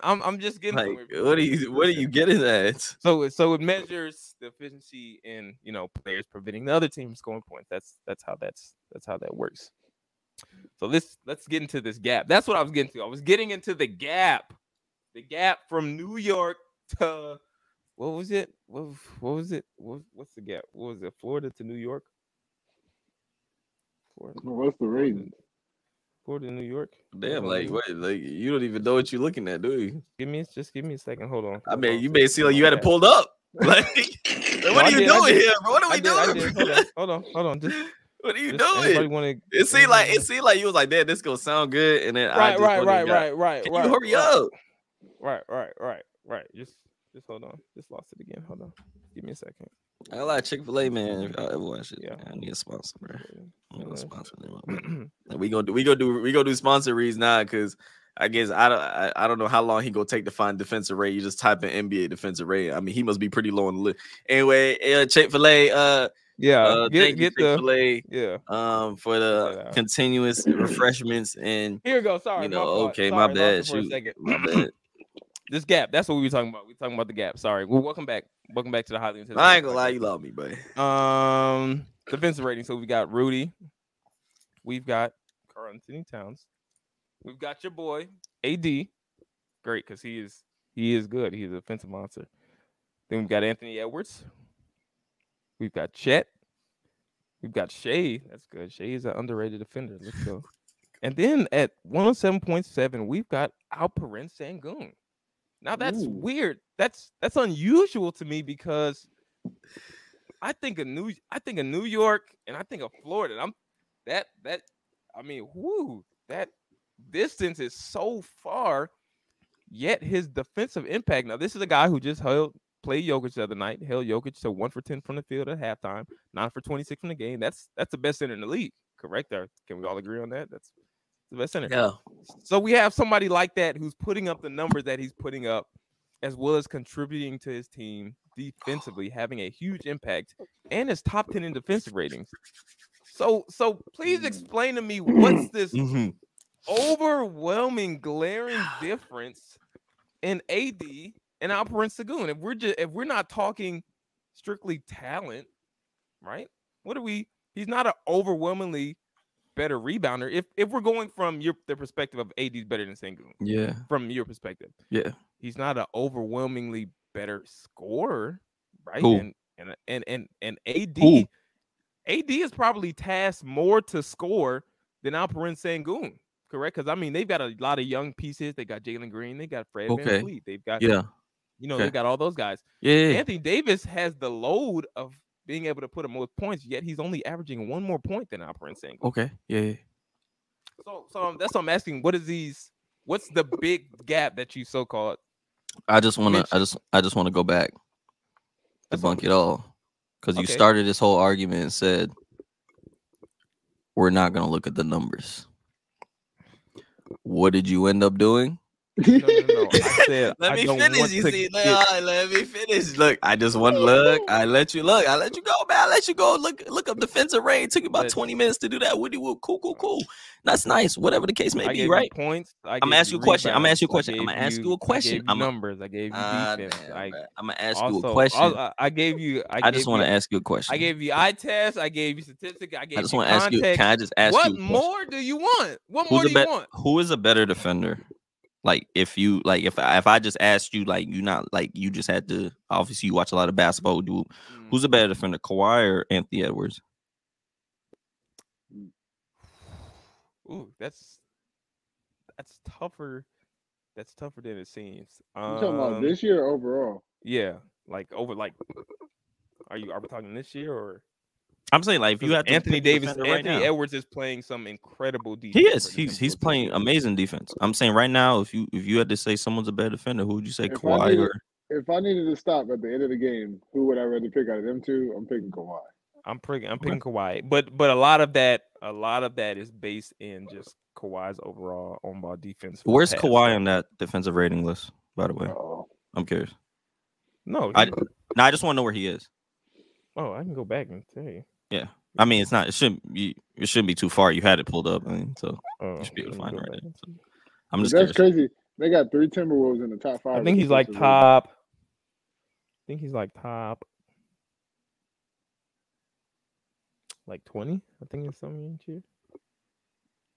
I'm just getting. Like, what are you getting at? So it measures the efficiency in players preventing the other team scoring points. That's how that works. So let's get into this gap. That's what I was getting to. I was getting into the gap. The gap from New York to what was it? What was it? What's the gap? What was it? Florida to New York? What's the rating? Florida to New York. Damn, like what? Like you don't even know what you're looking at, do you? Give me a second. Hold on. I mean, you may see like you had it pulled up. Like, what are you doing here, bro? What are we doing? Hold on. Just. What are you doing? It seemed like you was like, "Damn, this gonna sound good," and then right. Can you hurry up? Right. Just hold on. Just lost it again. Hold on. Give me a second. I like Chick-fil-A, man. If y'all ever watch it, yeah, I need a sponsor, bro. I'm gonna sponsor them. We gonna do sponsor reads now, because I guess I don't know how long he gonna take to find defensive rate. You just type in NBA defensive rate. I mean, he must be pretty low on the list. Anyway, Chick-fil-A. Yeah, thank you, Chick-fil-A, for the continuous refreshments. And here we go. Sorry, my bad. Shoot, my bad. This gap. That's what we were talking about. We're talking about the gap. Sorry. Well, welcome back. Welcome back to the Highly Intense. I ain't gonna lie, you love me, buddy. Defensive rating. So we got Rudy. We've got Karl-Anthony Towns. We've got your boy AD. Great, because he is good. He's a defensive monster. Then we've got Anthony Edwards. We've got Chet. We've got Shea. That's good. Shea is an underrated defender. Let's go. And then at 107.7, we've got Alperen Sengun. Now that's weird. That's unusual to me, because I think of New York and I think of Florida. That distance is so far. Yet his defensive impact. Now this is a guy who just played Jokic the other night, held Jokic to 1 for 10 from the field at halftime, 9 for 26 from the game. That's the best center in the league, correct? Can we all agree on that? That's the best center. Yeah. So we have somebody like that who's putting up the numbers that he's putting up, as well as contributing to his team defensively, having a huge impact, and his top 10 in defensive ratings. So please explain to me what's this overwhelming, glaring difference in AD and Alperen Sengun. If we're not talking strictly talent, right? What are we? He's not an overwhelmingly better rebounder. If we're going from the perspective of AD's better than Sengun. Yeah. From your perspective. Yeah. he's not an overwhelmingly better scorer, right? Who? And AD Who? AD is probably tasked more to score than Alperen Sengun, correct? Because I mean, they've got a lot of young pieces. They got Jalen Green, they got Fred VanVleet, they've got they've got all those guys. Anthony Davis has the load of being able to put up more points, yet he's only averaging 1 more point than Alperen Sengun. So that's what I'm asking. What's the big gap that you so-called? I just want to go back, debunk it all, because you started this whole argument and said we're not going to look at the numbers. What did you end up doing? No. I said, let me finish. Let me finish. Look, I just want to look. I let you go, man. I let you go. Look up defensive rating. It took you about 20 minutes to do that. Woody Woo. Cool. That's nice. Whatever the case may be, right? Points. I'm gonna ask you a question. I'm gonna ask you a question. Numbers. I gave you defense. I'm gonna ask you a question. I just want to ask you a question. I gave you eye test. I gave you statistics. I just want to ask you. Can I just ask you? What more do you want? What more do you want? Who is a better defender? Like if I just asked you, like you just had to, obviously you watch a lot of basketball. Who's a better defender, Kawhi or Anthony Edwards? Ooh, that's tougher. That's tougher than it seems. You talking about this year or overall? Yeah, are we talking this year or? I'm saying, like, if you have Anthony Edwards is playing some incredible defense. He is. He's playing amazing defense. I'm saying right now, if you had to say someone's a better defender, who would you say, Kawhi or? If I needed to stop at the end of the game, who would I rather pick out of them two? I'm picking Kawhi. I'm picking Kawhi, but a lot of that is based in just Kawhi's overall on-ball defense. Where's Kawhi on that defensive rating list? By the way, I'm curious. No, I just want to know where he is. Oh, I can go back and tell you. Yeah, I mean, it shouldn't be too far. You had it pulled up, so you should be able to find it right there. So, I'm just that's curious. Crazy. They got 3 Timberwolves in the top 5. I think he's like top. Like 20. I think it's something here.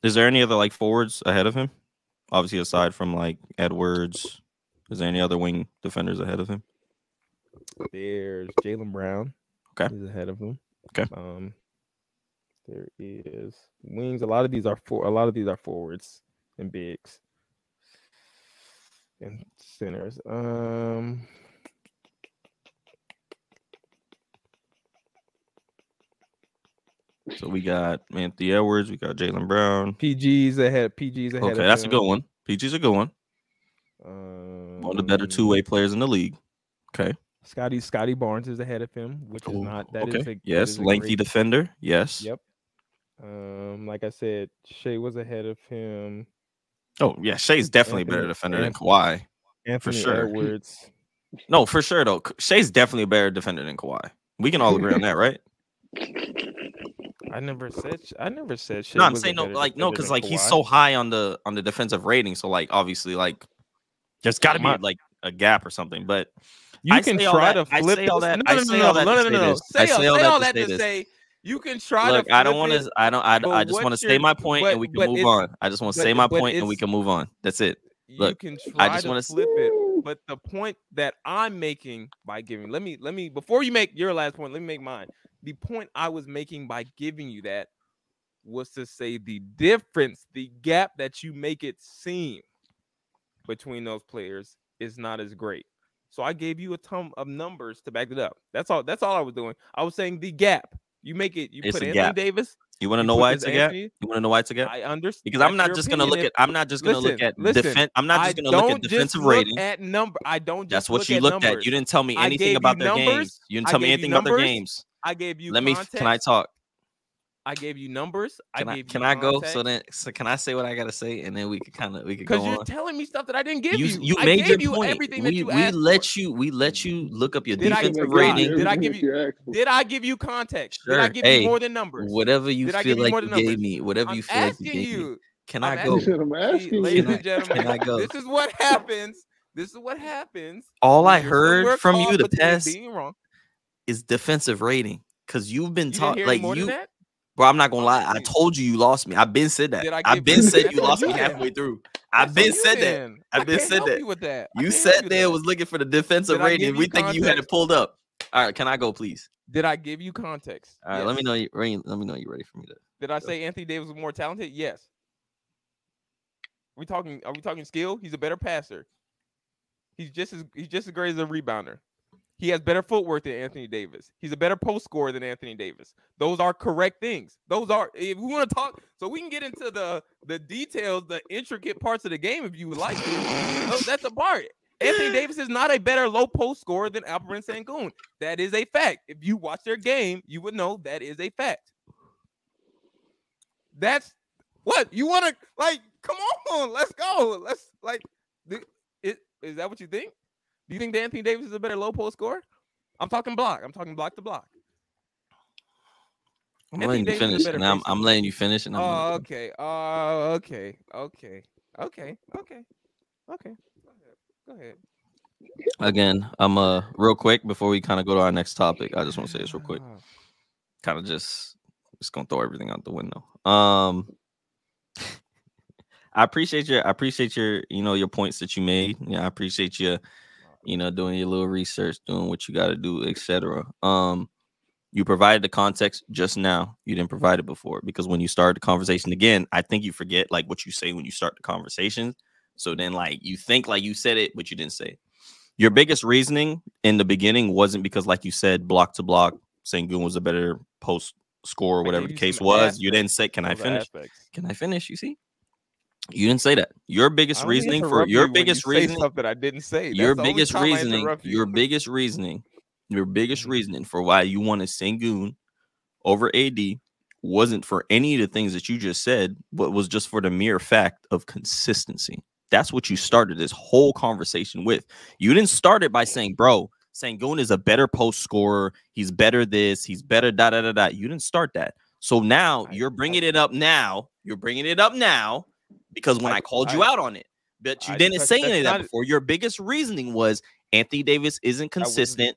Is there any other forwards ahead of him? Obviously, aside from Edwards, is there any other wing defenders ahead of him? There's Jaylen Brown. Okay, he's ahead of him. Okay. There is wings. A lot of these are forwards and bigs and centers. So we got Anthony Edwards, we got Jaylen Brown. PG's ahead. Okay, that's a good one. PG's a good one. One of the better two-way players in the league. Okay. Scotty Barnes is ahead of him, which is not that okay. Yes, lengthy defender. Yes. Yep. Like I said, Shea was ahead of him. Oh yeah, Shea's definitely a better defender than Kawhi. Anthony for sure. Edwards. No, for sure though. Shea's definitely a better defender than Kawhi. We can all agree on that, right? I never said Shea. No, I'm saying no, because he's so high on the defensive rating. So obviously there's got to be a gap or something. But you can try to flip all that. I say all that to say you can try to. I don't want to. I just want to say my point and we can move on. I just want to say my point and we can move on. That's it. Look, you can try to flip it, but the point that I'm making by giving, let me before you make your last point, let me make mine. The point I was making by giving you that was to say the difference, the gap that you make it seem between those players is not as great. So I gave you a ton of numbers to back it up. That's all I was doing. I was saying the gap. You make it. You put Anthony Davis. You want to know why it's a gap? You want to know why it's a gap? I understand. Because I'm not just going to look at. I'm not just going to look at defense. I'm not just going to look at defensive rating. I don't. That's what you looked at. You didn't tell me anything about their games. You didn't tell me anything about their games. I gave you. Can I talk? I gave you numbers. Can I go? So can I say what I gotta say, and then we could go on? Because you're telling me stuff that I didn't give you. You made your point. Everything that you asked we let you look up your defensive rating. Did I give you context? Sure. Did I give you more than numbers? Whatever you feel like you gave me. Whatever you feel like you gave me. Can I go? Ladies and gentlemen, can I go? This is what happens. All I heard from you the past is defensive rating, because you've been taught you. Bro, I'm not gonna lie. I told you lost me. I've been said that. I've been said you lost me halfway through. I've been said that. I've been said that. With that. You said there was looking for the defensive rating. We think you had it pulled up. All right, can I go, please? Did I give you context? All right, let me know you ready for me to. Did I say Anthony Davis was more talented? Yes. Are we talking skill? He's a better passer. He's just as great as a rebounder. He has better footwork than Anthony Davis. He's a better post scorer than Anthony Davis. Those are correct things. Those are, if we want to talk, so we can get into the details, the intricate parts of the game if you would like to. That's a part. Anthony Davis is not a better low post scorer than Alperen Sengun. That is a fact. If you watch their game, you would know that is a fact. That's what you want to like. Come on, let's go. Let's like. Is that what you think? Do you think that Anthony Davis is a better low post scorer? I'm talking block. I'm talking block to block. I'm letting you finish. I'm letting you finish. And okay. Okay. Go ahead. Again, I'm real quick before we kind of go to our next topic. I just want to say this real quick. Kind of just gonna throw everything out the window. I appreciate your your points that you made. Yeah, I appreciate you doing your little research, doing what you got to do, etc. You provided the context just now. You didn't provide it before because when you start the conversation again, I think you forget like what you say when you start the conversation. So then like you think like you said it, but you didn't say it. Your biggest reasoning in the beginning wasn't because like you said block to block, Sengun was a better post scorer, whatever the case was. You didn't say, can I finish? Can I finish? You see? You didn't say that. Your biggest reasoning for your biggest reasoning stuff that I didn't say. Your biggest reasoning for why you wanted Sengun over AD wasn't for any of the things that you just said, but was just for the mere fact of consistency. That's what you started this whole conversation with. You didn't start it by saying, bro, Sengun is a better post scorer. He's better this. He's better da da da da. You didn't start that. So now you're bringing it up now. You're bringing it up now. Because when I called you out on it, but you didn't say any of that before. Your biggest reasoning was Anthony Davis isn't consistent.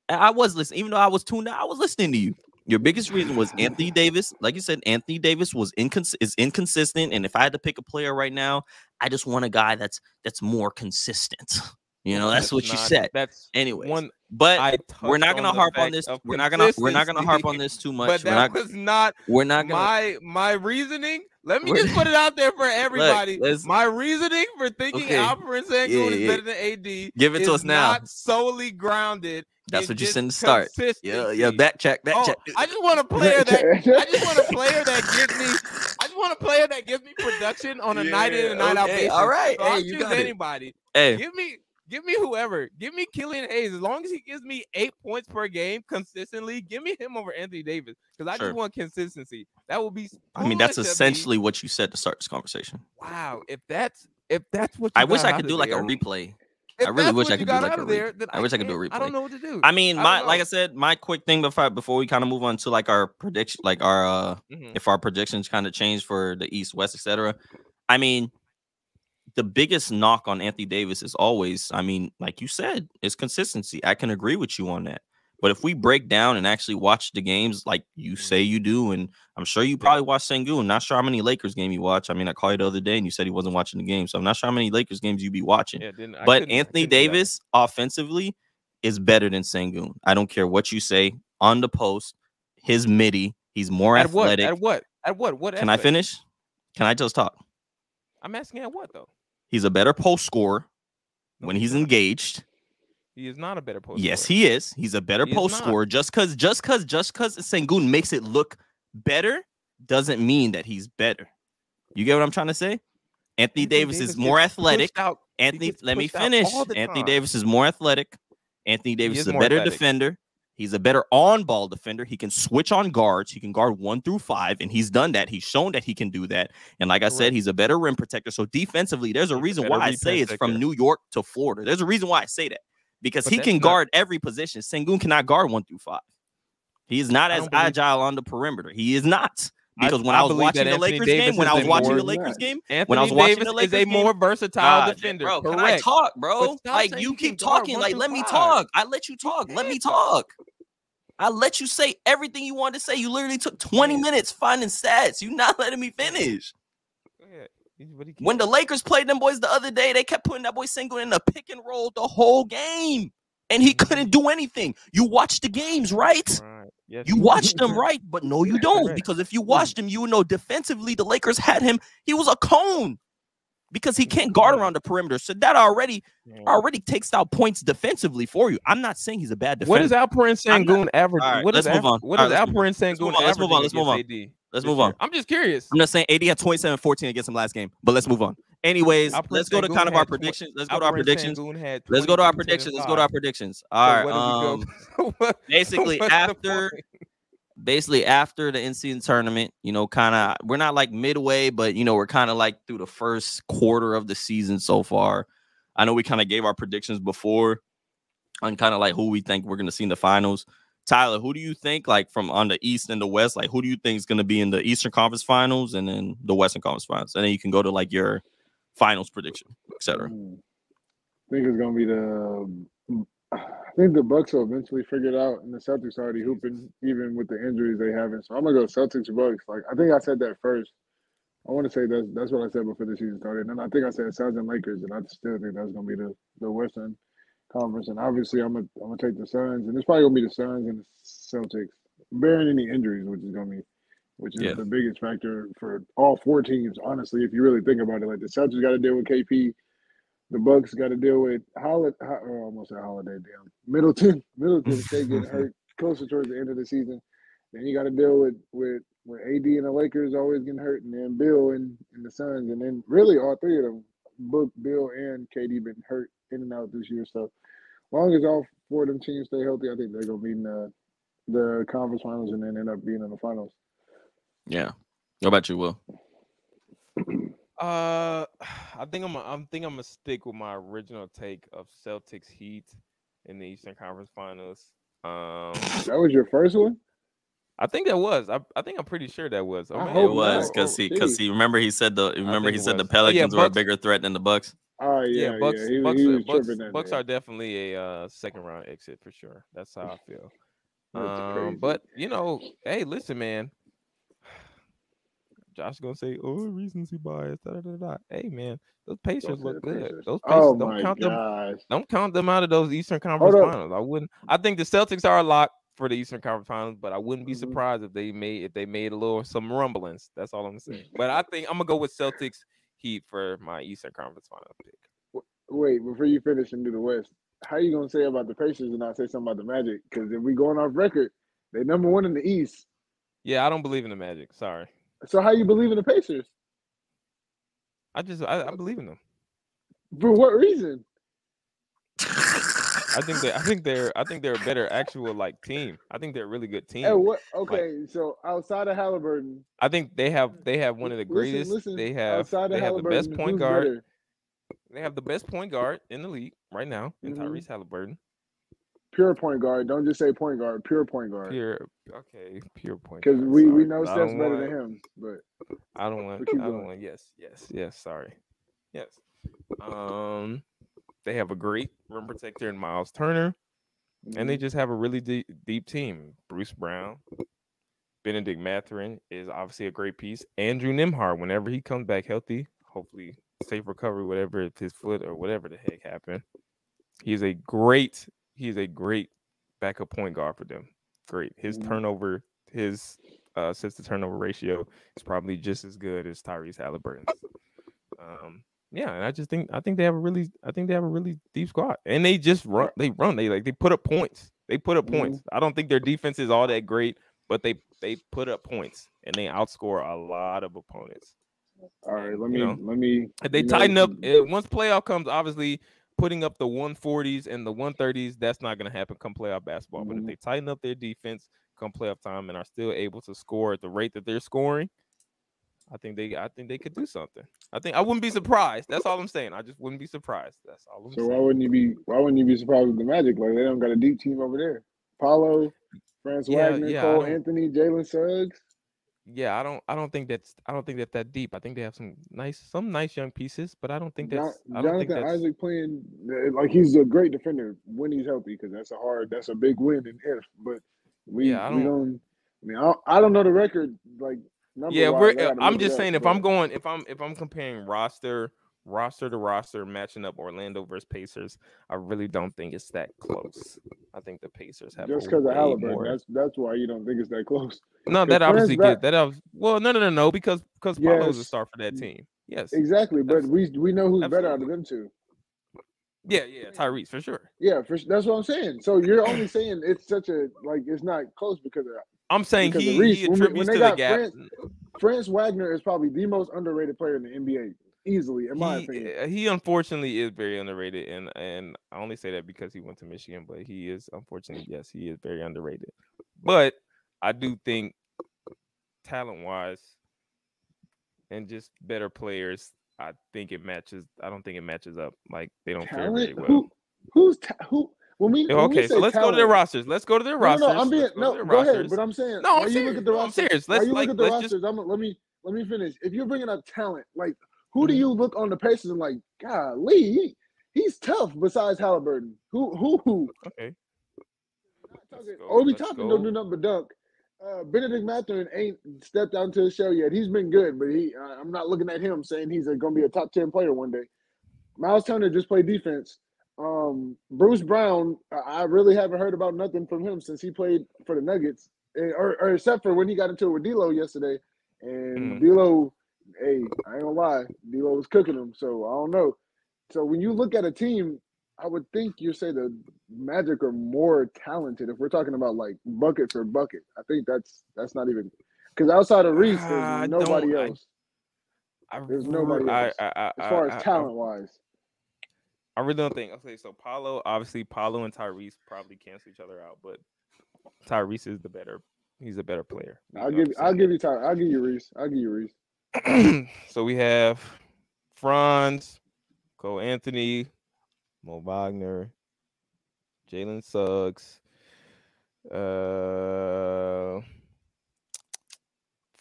I was listening, even though I was tuned out, I was listening to you. Your biggest reason was Anthony Davis. Like you said, Anthony Davis is inconsistent. And if I had to pick a player right now, I just want a guy that's more consistent. That's what you said. That's anyway. We're not gonna harp on this. We're not gonna harp on this too much. But that was not. We're not gonna. My reasoning. Let me just put it out there for everybody. My reasoning for thinking Alperen Sengun is better than AD. Give it to us now. Not solely grounded. That's what you said to start. Yeah. Back check. I just want a player that. I just want a player that gives me production on a night in and night out basis. All right. So you got anybody. Hey. Give me whoever. Give me Killian Hayes. As long as he gives me 8 points per game consistently, give me him over Anthony Davis. Because I just want consistency. That will be. I mean, that's essentially what you said to start this conversation. Wow. If that's what I wish I could do like a replay. I really wish I could do like a replay. I wish I could do a replay. I don't know what to do. I mean, like I said, my quick thing before we kind of move on to like our prediction, like our if our predictions kind of change for the East, West, etc. I mean, the biggest knock on Anthony Davis is always, I mean, like you said, is consistency. I can agree with you on that. But if we break down and actually watch the games like you say you do, and I'm sure you probably watch Sengun. Not sure how many Lakers game you watch. I mean, I called you the other day and you said he wasn't watching the game. So I'm not sure how many Lakers games you be watching. But Anthony Davis offensively is better than Sengun. I don't care what you say on the post. His midi, he's more athletic. At what? Can I finish? Can I just talk? I'm asking at what though? He's a better post scorer when he's engaged. He is not a better post. Yes, he is. He's a better post scorer. Just because Sengun makes it look better doesn't mean that he's better. You get what I'm trying to say? Anthony Davis is more athletic. Let me finish. Anthony Davis is more athletic. Anthony Davis is a better defender. He's a better on-ball defender. He can switch on guards. He can guard 1 through 5, and he's done that. He's shown that he can do that. And like I said, he's a better rim protector. So defensively, there's a reason why I say it's from New York to Florida. There's a reason why I say that. Because he can guard every position. Sengun cannot guard 1 through 5. He is not as agile on the perimeter. He is not. Because when I was watching the Lakers game, when I was watching the Lakers game, is a more versatile defender. Bro, can I talk, bro? Like you keep talking. Like let me talk. I let you talk. Let me talk. I let you say everything you wanted to say. You literally took 20 minutes finding stats. You're not letting me finish. Go ahead. When the Lakers played them boys the other day, they kept putting that boy Sengun in the pick and roll the whole game, and he couldn't do anything. You watch the games, right? Yes, you watched them, right? But no, you don't, because if you watched him, you would know defensively the Lakers had him. He was a cone because he can't guard around the perimeter. So that already takes out points defensively for you. I'm not saying he's a bad defender. What is Alperen Sengun average? Right, let's move on. What is Alperen Sengun average? Let's move on. Let's move on. I'm just curious. I'm not saying AD had 27-14 against him last game, but let's move on. Anyways, let's go to kind of our predictions. Let's go to our predictions. Let's go to our predictions. Let's go to our predictions. All right. Basically, after the in-season tournament, kind of, we're not like midway, but we're kind of like through the first quarter of the season so far. I know we kind of gave our predictions before on kind of like who we think we're going to see in the finals. Tyler, who do you think, like, from on the East and the West, like, who do you think is going to be in the Eastern Conference Finals and then the Western Conference Finals? And then you can go to, like, your finals prediction, etc. I think it's going to be I think the Bucks will eventually figure it out, and the Celtics already hooping, even with the injuries they having. So I'm going to go Celtics Bucks. Like, I think I said that first. I want to say that's what I said before the season started. And I think I said Suns and Lakers, and I still think that's going to be the Western Conference. And obviously I'm gonna take the Suns, and it's probably gonna be the Suns and the Celtics, bearing any injuries, which is the biggest factor for all four teams. Honestly, if you really think about it, like the Celtics got to deal with KP, the Bucks got to deal with almost a Holiday, damn Middleton stay getting hurt closer towards the end of the season. Then you got to deal with AD and the Lakers always getting hurt, and then Bill and the Suns, and then really all three of them, Bill and KD, been hurt in and out this year. So as long as all four of them teams stay healthy, I think they're gonna be in the conference finals and then end up being in the finals. Yeah. What about you, Will? I think I'm gonna stick with my original take of Celtics Heat in the Eastern Conference Finals. That was your first one? I think that was. I think I'm pretty sure that was. It was because he remember he said the Pelicans were a bigger threat than the Bucks. Oh yeah, Bucks. He Bucks are definitely a second round exit for sure. That's how I feel. But hey, listen, man. Josh gonna say, "Oh, recency bias." Da, da, da, da. Hey, man, those Pacers look good. Those Pacers, don't count them out of those Eastern Conference Finals. I wouldn't. I think the Celtics are a lock for the Eastern Conference Finals, but I wouldn't be surprised if they made some rumblings. That's all I'm saying. But I think I'm gonna go with Celtics Heat for my Eastern Conference Final pick. Wait, before you finish and do the West, how you gonna say about the Pacers and not say something about the Magic? Because if we going off record, they number one in the East. Yeah, I don't believe in the Magic. Sorry. So how you believe in the Pacers? I believe in them. For what reason? I think they're a better actual like team. I think they're a really good team. So outside of Halliburton, I think they have one of the greatest. They have the best point guard. Better? They have the best point guard in the league right now in Tyrese Halliburton. Pure point guard. Don't just say point guard. Pure point guard. Pure point guard. Because we know Steph's better than him, but I don't want. Yes. Sorry. Yes. They have a great rim protector in Miles Turner, and they just have a really deep team. Bruce Brown, Benedict Mathurin is obviously a great piece. Andrew Nembhard, whenever he comes back healthy, hopefully safe recovery, whatever it's his foot or whatever the heck happened. He's a great backup point guard for them. Great. His turnover, his assist to turnover ratio is probably just as good as Tyrese Halliburton's. Yeah, and I think they have a really deep squad, and they just run. They put up points. I don't think their defense is all that great, but they put up points, and they outscore a lot of opponents. All right, let me. If they tighten up, once playoff comes, obviously putting up the 140s and the 130s, that's not going to happen come playoff basketball. But if they tighten up their defense come playoff time and are still able to score at the rate that they're scoring, I think they could do something. I wouldn't be surprised. That's all I'm saying. I just wouldn't be surprised. That's all I'm saying. So why wouldn't you be surprised with the Magic? Like, they don't got a deep team over there. Paulo, Franz Wagner, Cole Anthony, Jalen Suggs. Yeah, I don't think that's that deep. I think they have some nice young pieces, but I don't think that's Jonathan Isaac playing like he's a great defender when he's healthy, because that's a big win and if. But I don't know the record. Like, I'm just saying if I'm comparing roster to roster, matching up Orlando versus Pacers, I really don't think it's that close. I think the Pacers have just because of Haliburton. That's why you don't think it's that close. No, that obviously gets that. Well, no, because Paolo's a star for that team. Yes, exactly. But we know who's better out of them two. Yeah, Tyrese for sure. Yeah, that's what I'm saying. So you're only saying it's such a it's not close because of that. I'm saying he attributes to the gap. Franz Wagner is probably the most underrated player in the NBA, easily, in my opinion. He unfortunately is very underrated, and I only say that because he went to Michigan, but he is unfortunately, yes, he is very underrated. But I do think talent-wise and just better players, I don't think it matches up. Like they don't fare very well. Who? So let's go to their rosters. Let's go to their rosters. Go ahead. But I'm saying, I'm serious. I'm serious. Let's look at the rosters. Let me finish. If you're bringing up talent, like who do you look on the Pacers and like, golly, he's tough. Besides Haliburton, who? Okay. Obi Toppin don't do nothing but dunk. Benedict Mathurin ain't stepped out into the show yet. He's been good, but I'm not looking at him saying he's going to be a top 10 player one day. Miles Turner just played defense. Bruce Brown, I really haven't heard about nothing from him since he played for the Nuggets, or except for when he got into it with D'Lo yesterday. And D'Lo, hey, I ain't gonna lie, D'Lo was cooking him. So I don't know. So when you look at a team, I would think you say the Magic are more talented if we're talking about like bucket for bucket. I think that's not even because outside of Reese, there's nobody else. There's nobody else as far as talent wise. I really don't think. Okay, so Paolo and Tyrese probably cancel each other out, but Tyrese is the better. He's a better player. I'll give you Reese. So we have Franz, Cole Anthony, Mo Wagner, Jalen Suggs,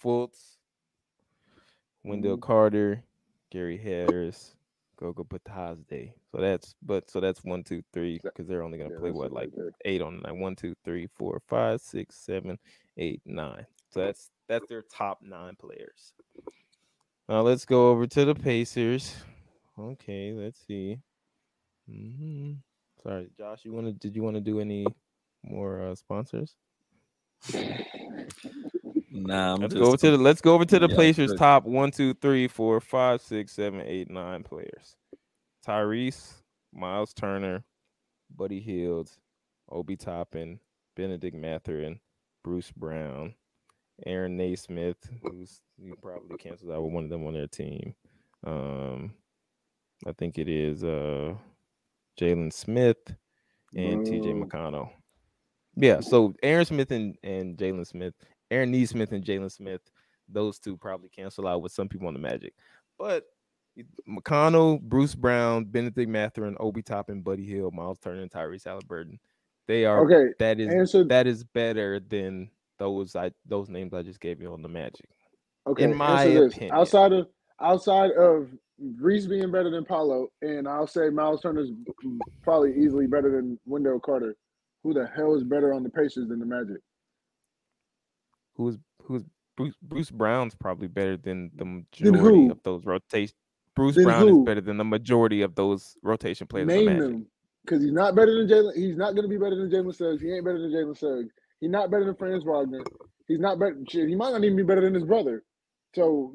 Fultz, Wendell Carter, Gary Harris, Goga Batazde. So that's 1, 2, 3 because they're only gonna play like 8 on the night. 1, 2, 3, 4, 5, 6, 7, 8, 9. So that's their top 9 players. Now let's go over to the Pacers. Okay, let's see. Sorry, Josh. Did you want to do any more sponsors? Nah, let's go over to the Pacers top 1, 2, 3, 4, 5, 6, 7, 8, 9 players. Tyrese, Miles Turner, Buddy Hield, Obi Toppin, Benedict Mathurin, Bruce Brown, Aaron Naismith, who's probably cancels out with one of them on their team. I think it is Jalen Smith and TJ McConnell. Yeah, so Aaron Nesmith and Jalen Smith, those two probably cancel out with some people on the Magic. But McConnell, Bruce Brown, Benedict Mathurin, Obi Toppin, Buddy Hield, Miles Turner, and Tyrese Haliburton. They are okay. That is better than those names I just gave you on the Magic. Okay, in my opinion. Outside of Reese being better than Paolo, and I'll say Miles Turner's probably easily better than Wendell Carter. Who the hell is better on the Pacers than the Magic? Who's Bruce Brown's probably better than the majority of those rotations. Bruce Brown is better than the majority of those rotation players. Name them, because he's not better than Jalen. He's not going to be better than Jalen Suggs. He ain't better than Jalen Suggs. He's not better than Franz Wagner. He's not better. Shit, he might not even be better than his brother. So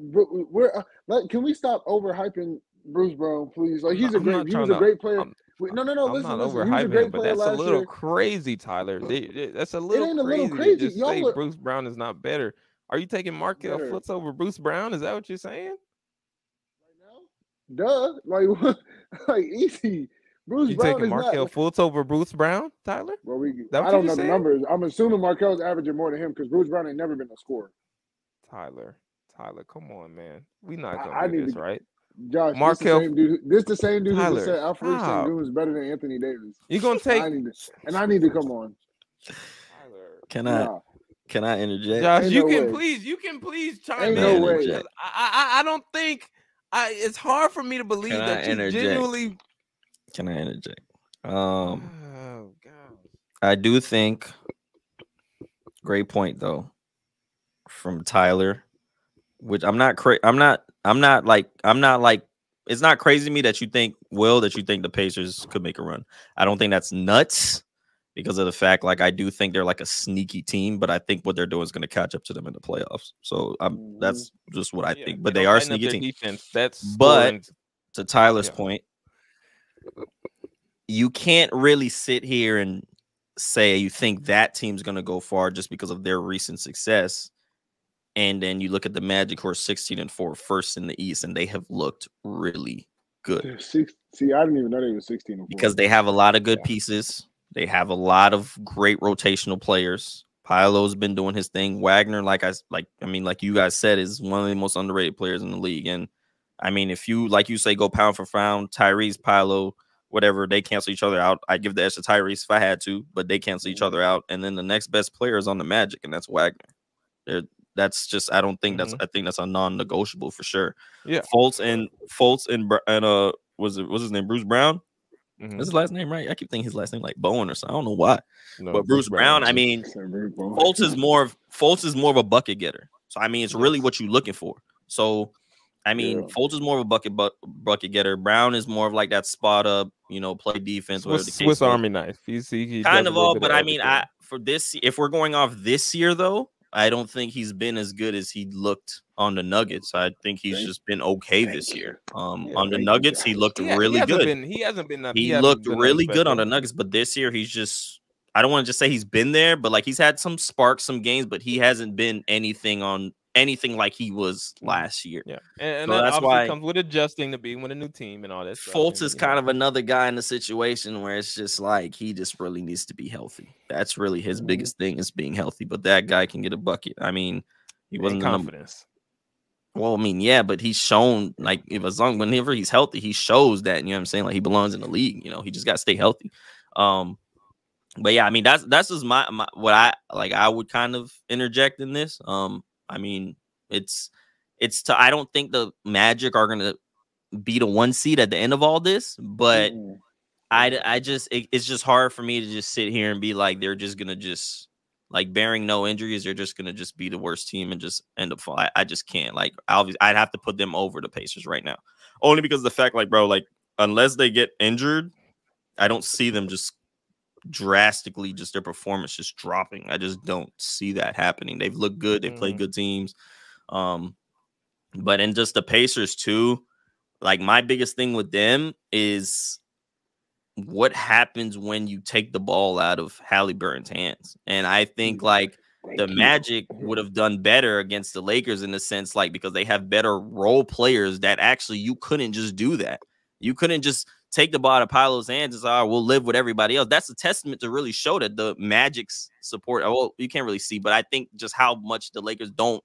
can we stop overhyping Bruce Brown, please? Like he was a great player. No. Listen, he was a great player last year. That's a little crazy, Tyler. That's a little crazy. To just say Bruce Brown is not better. Are you taking Markelle Fultz over Bruce Brown? Is that what you're saying? Right now? Duh. Like easy. Bruce Brown taking Markelle Fultz over Bruce Brown, Tyler? Well, I don't know the numbers. I'm assuming Markel's averaging more than him because Bruce Brown ain't never been a scorer. Tyler, come on, man. We not gonna do this, right? Josh, this the same dude who said Alfred Sengun is better than Anthony Davis. You gonna take? I need to come on. Tyler, can I interject? Josh, you can please chime in. I don't think it's hard for me to believe that you genuinely. Can I interject? Oh God. I do think. Great point though, from Tyler. which I'm not like. It's not crazy to me that you think the Pacers could make a run. I don't think that's nuts because of the fact, like, I do think they're like a sneaky team, but I think what they're doing is going to catch up to them in the playoffs. So that's just what I think. But they are a sneaky team. Defense. That's but to Tyler's point, you can't really sit here and say you think that team's going to go far just because of their recent success. And then you look at the Magic, who are 16-4, first in the East, and they have looked really good. See, I didn't even know they were 16-4 because they have a lot of good pieces. They have a lot of great rotational players. Pilo's been doing his thing. Wagner, like you guys said, is one of the most underrated players in the league. And I mean, if you, like you say, go pound for pound, Tyrese, Pilo, whatever, they cancel each other out. I'd give the edge to Tyrese if I had to, but they cancel each other out. And then the next best player is on the Magic, and that's Wagner. That's just, I think that's a non-negotiable for sure. Yeah. Fultz and what's his name? Bruce Brown. Is his last name right? I keep thinking his last name like Bowen or something. I don't know why. No, but Bruce Brown, I mean, Fultz is more of a bucket getter. So I mean, it's really what you're looking for. So I mean, Fultz is more of a bucket getter. Brown is more of like that spot up, play defense. Swiss Army knife. He kind of all, but I mean, if we're going off this year though, I don't think he's been as good as he looked on the Nuggets. I think he's just been okay this year. On the Nuggets, he looked really good. He hasn't been. He looked really good on the Nuggets, but this year he's just. I don't want to just say he's been there, but like he's had some sparks, some games, but he hasn't been anything like he was last year. Yeah, and so that's why it comes with adjusting to being with a new team and all that. Fultz is kind of another guy in the situation where it's just like he just really needs to be healthy. That's really his biggest thing, is being healthy. But that guy can get a bucket. I mean, he wasn't confidence. Well, I mean, yeah, but he's shown like whenever he's healthy, he shows that, you know what I'm saying? Like he belongs in the league. He just got to stay healthy. But yeah, I mean, that's just my what I would kind of interject in this. I mean, I don't think the Magic are gonna be the 1 seed at the end of all this, but it's just hard for me to just sit here and be like they're just gonna just like, bearing no injuries, they're just gonna just be the worst team and just end up falling. I just can't. Like, obviously, I'd have to put them over the Pacers right now, only because of the fact, like, bro, like unless they get injured, I don't see them just drastically just their performance just dropping. I just don't see that happening. They've looked good. They played good teams. But in just the Pacers too, like my biggest thing with them is what happens when you take the ball out of Halliburton's hands. And I think like the Magic would have done better against the Lakers in the sense, like, because they have better role players that actually you couldn't just do that. You couldn't just take the ball out of Pilo's hands and say, we'll live with everybody else. That's a testament to really show that the Magic's support. Well, you can't really see, but I think just how much the Lakers don't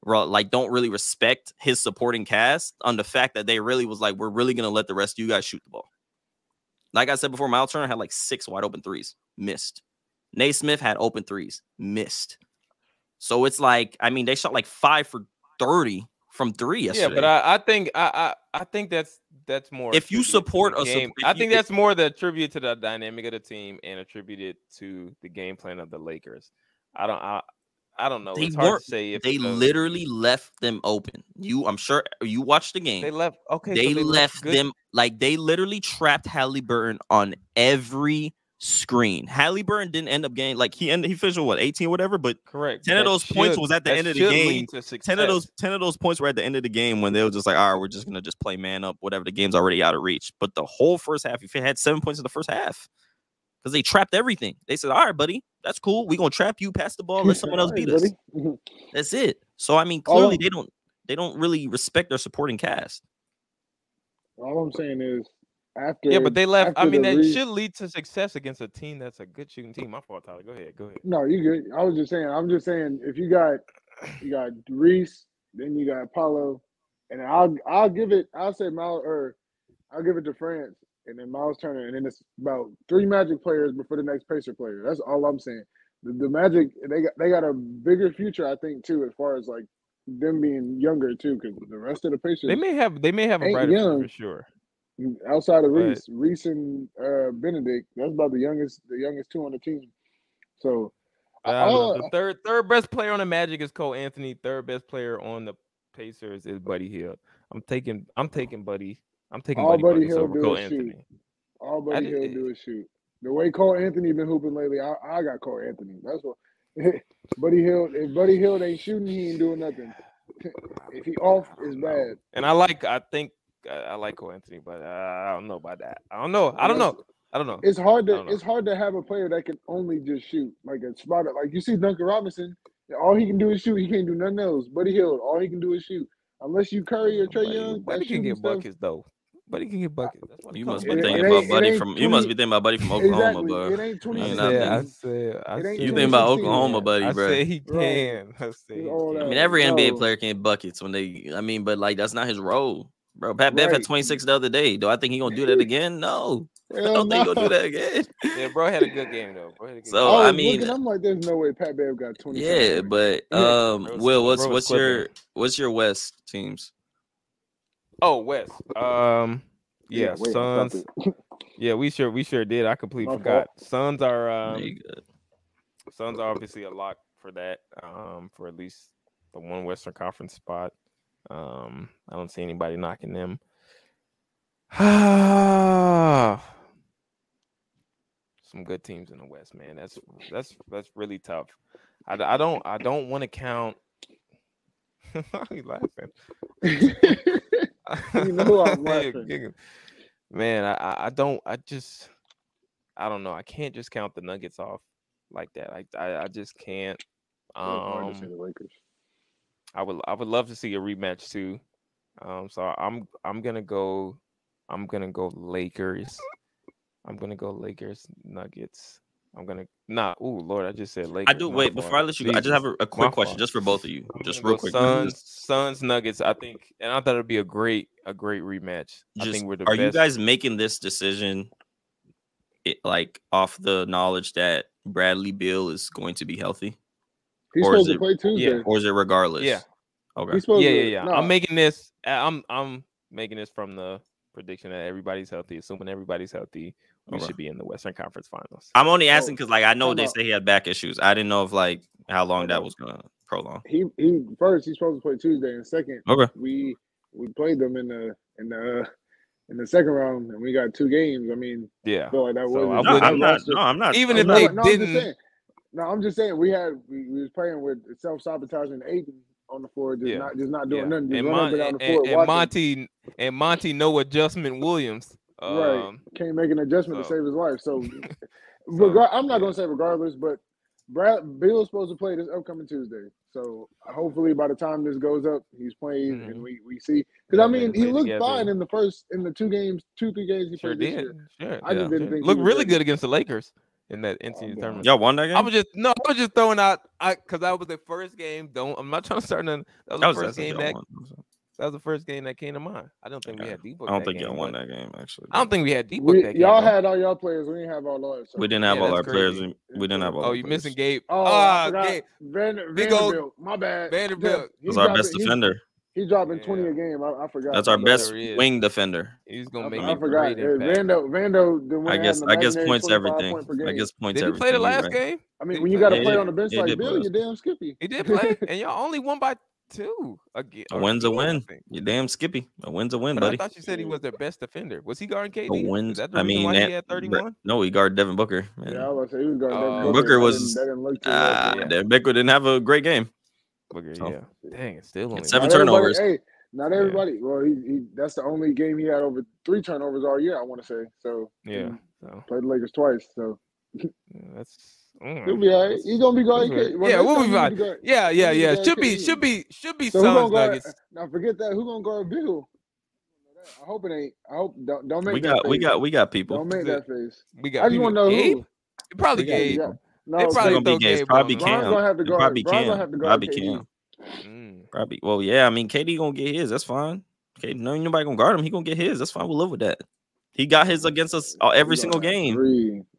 really respect his supporting cast on the fact that they really was like, we're really going to let the rest of you guys shoot the ball. Like I said before, Miles Turner had like 6 wide open threes, missed. Naismith had open threes, missed. So it's like, I mean, they shot like 5 for 30 from 3 yesterday. Yeah, but I think that's more. If you support a game, I think that's more the attribute to the dynamic of the team and attributed to the game plan of the Lakers. I don't know. It's hard to say if they literally left them open. I'm sure you watched the game. They left. Okay, they left them like they literally trapped Halliburton on every screen. Halliburton didn't end up getting like he finished with 18 or whatever, but correct. 10 of those points was at the end of the game. 10 of those points were at the end of the game when they were just like, all right, we're just gonna just play man up, whatever. The game's already out of reach. But the whole first half, if it had 7 points in the first half, because they trapped everything. They said, all right, buddy, that's cool. We're gonna trap you, pass the ball, let someone else beat us. That's it. So I mean, clearly they don't really respect their supporting cast. All I'm saying is but they left. I mean, that should lead to success against a team that's a good shooting team. My fault, Tyler. Go ahead. No, you good. I'm just saying if you got Reese, then you got Paulo, and I'll give it to France, and then Miles Turner, and then it's about 3 Magic players before the next Pacer player. That's all I'm saying. The Magic, they got a bigger future, I think, too, as far as like them being younger too, because the rest of the Pacers they may have a brighter future for sure. Outside of Reese and Benedict, that's about the youngest 2 on the team. So the third best player on the Magic is Cole Anthony. Third best player on the Pacers is Buddy Hield. I'm taking Buddy. I'm taking all Buddy Hield over do Cole is Anthony. shoot. All Buddy Hield do is shoot. The way Cole Anthony been hooping lately, I got Cole Anthony. That's what. Buddy Hield. If Buddy Hield ain't shooting, he ain't doing nothing. If he off, it's bad. And I think I like Cole Anthony, but I don't know about that. I don't know. It's hard to have a player that can only just shoot, like a spotter. Like you see Duncan Robinson, all he can do is shoot. He can't do nothing else. Buddy Hield, all he can do is shoot. Unless you Curry or Trae Young, Buddy can get buckets though. Buddy can get buckets. You must be thinking about Buddy from. You must be thinking about Buddy from Oklahoma, bro. It ain't 20. You think about Oklahoma, Buddy, bro. I say he can. I mean, every NBA player can get buckets when they. I mean, but like that's not his role, bro. Pat Bev had 26 the other day. Do I think he gonna do that again? No. I don't think he'll do that again. Yeah, bro had a good game though. So I mean, I'm like, there's no way Pat Bev got 20. Yeah, but Will, what's your West teams? Oh, West. Yeah, Suns. Yeah, we sure did. I completely forgot. Suns are Suns are obviously a lock for that. For at least the one Western Conference spot. I don't see anybody knocking them. Some good teams in the West, man. That's really tough. I don't want to count. You laughing? You know I'm laughing. Man, I don't know. I can't just count the Nuggets off like that. I just can't. I would love to see a rematch too. So I'm gonna go Lakers. I'm gonna go Lakers, Nuggets. Ooh, Lord, I just said Lakers. I do. Wait, before I let you go, I just have a quick question just for both of you. Just real quick. Suns, Nuggets, I think, and I thought it'd be a great rematch. I think we're the best. Are you guys making this decision like off the knowledge that Bradley Beal is going to be healthy? He's supposed to play Tuesday. Yeah, or is it regardless? Yeah. Okay. Yeah. No. I'm making this from the prediction that everybody's healthy. Assuming everybody's healthy, we should be in the Western Conference Finals. I'm only asking because, like, I know they say he had back issues. I didn't know if like how long that was gonna prolong. He's supposed to play Tuesday, and second, we played them in the second round, and we got 2 games. I mean, I feel like that was. I'm not. Even if they didn't. I'm just saying we was playing with self-sabotaging Aiden on the floor, just not doing nothing. Just and Monty no adjustment Williams. Right. Can't make an adjustment to save his life. So I'm not gonna say regardless, but Bill's supposed to play this upcoming Tuesday. So hopefully by the time this goes up, he's playing and we see. Because I mean, he looked fine in the 3 games he played this year. Sure. I just didn't think looked really good against the Lakers in that NCAA tournament. Y'all won that game? I was just throwing out because that was the first game. I'm not trying to start nothing. That was the first game that was the first game that came to mind. I don't think we had D-Book. I don't think y'all won that game, actually. I don't think we had D-Book that game. Y'all had all y'all players. We didn't have all ours. So. We didn't have all our players. We didn't have all. Oh, you missing Gabe? Gabe. Vanderbilt. My bad. Vanderbilt. He's our best defender. He's dropping 20 a game. I forgot. That's our best wing defender. He's gonna make I forgot. Vando. I guess points everything. I guess points everything. Did he play the last game? I mean, when you got to play on the bench like Bill, you're damn skippy. He did play, and y'all only won by 2 again. A win's a win. You're damn skippy. A win's a win, buddy. I thought you said he was their best defender. Was he guarding KD? A win's. I mean, why he had 31? No, he guarded Devin Booker. Man. Yeah, I was saying he was guarding Devin Booker. Devin Booker didn't have a great game. Booker, dang, it's still only 7 turnovers. Hey, not everybody. Well, he that's the only game he had over 3 turnovers all year. I want to say so. Yeah, played the Lakers twice. So that's. He'll be all right. He's gonna be guarding. We'll be fine. Yeah. Should be so Suns Nuggets. Now forget that. Who gonna guard Bill? I hope it ain't. I hope don't make that face. We got people. Don't make that face. We got. I just want to know who. Probably Gabe. No, they probably throw Gabe. Probably Cam. Probably Cam. Probably. Well, yeah. I mean, KD gonna get his. That's fine. KD, nobody gonna guard him. He gonna get his. That's fine. We'll live with that. He got his against us every single game.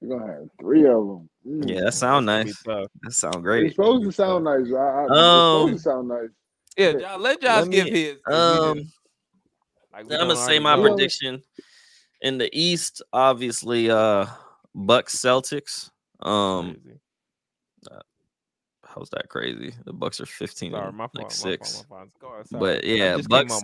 You're gonna have 3 of them. Yeah, that sound nice. That sound great. It's supposed to sound nice. It's supposed to sound nice. Yeah, let Josh give his. I'm gonna say my prediction in the East. Obviously, Bucks Celtics. how's that crazy? The Bucks are 15 Sorry, and my like fault, 6. my fault. But yeah, Bucks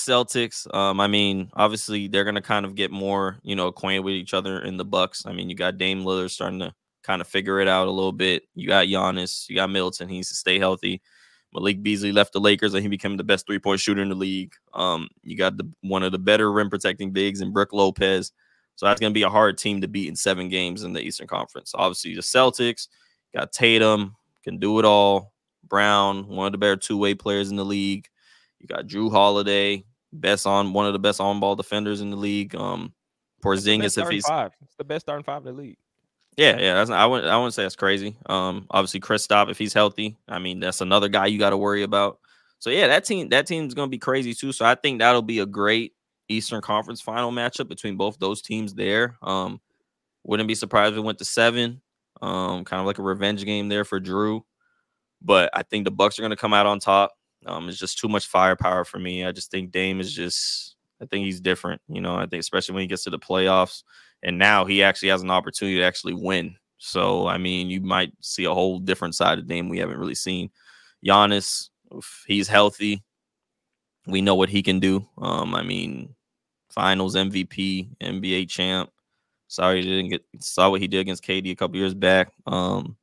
Celtics. I mean, obviously they're gonna kind of get more, acquainted with each other in the Bucks. I mean, you got Dame Lillard starting to kind of figure it out a little bit. You got Giannis, you got Middleton. He needs to stay healthy. Malik Beasley left the Lakers and he became the best 3-point shooter in the league. You got one of the better rim protecting bigs in Brook Lopez. So that's going to be a hard team to beat in 7 games in the Eastern Conference. Obviously, the Celtics got Tatum, can do it all. Brown, one of the better 2-way players in the league. You got Drew Holiday, one of the best on-ball defenders in the league. Porzingis, if he's it's the best starting 5 in the league. Yeah. I wouldn't say that's crazy. Obviously Kristaps, if he's healthy, I mean that's another guy you got to worry about. So yeah, that team's gonna be crazy too. So I think that'll be a great Eastern Conference final matchup between both those teams there. Wouldn't be surprised if it went to 7. Kind of like a revenge game there for Drew. But I think the Bucks are gonna come out on top. It's just too much firepower for me. I just think Dame I think he's different. I think especially when he gets to the playoffs. And now he actually has an opportunity to actually win. So, I mean, you might see a whole different side of Dame we haven't really seen. Giannis, if he's healthy, we know what he can do. I mean, finals MVP, NBA champ. Sorry you didn't saw what he did against KD a couple years back. So,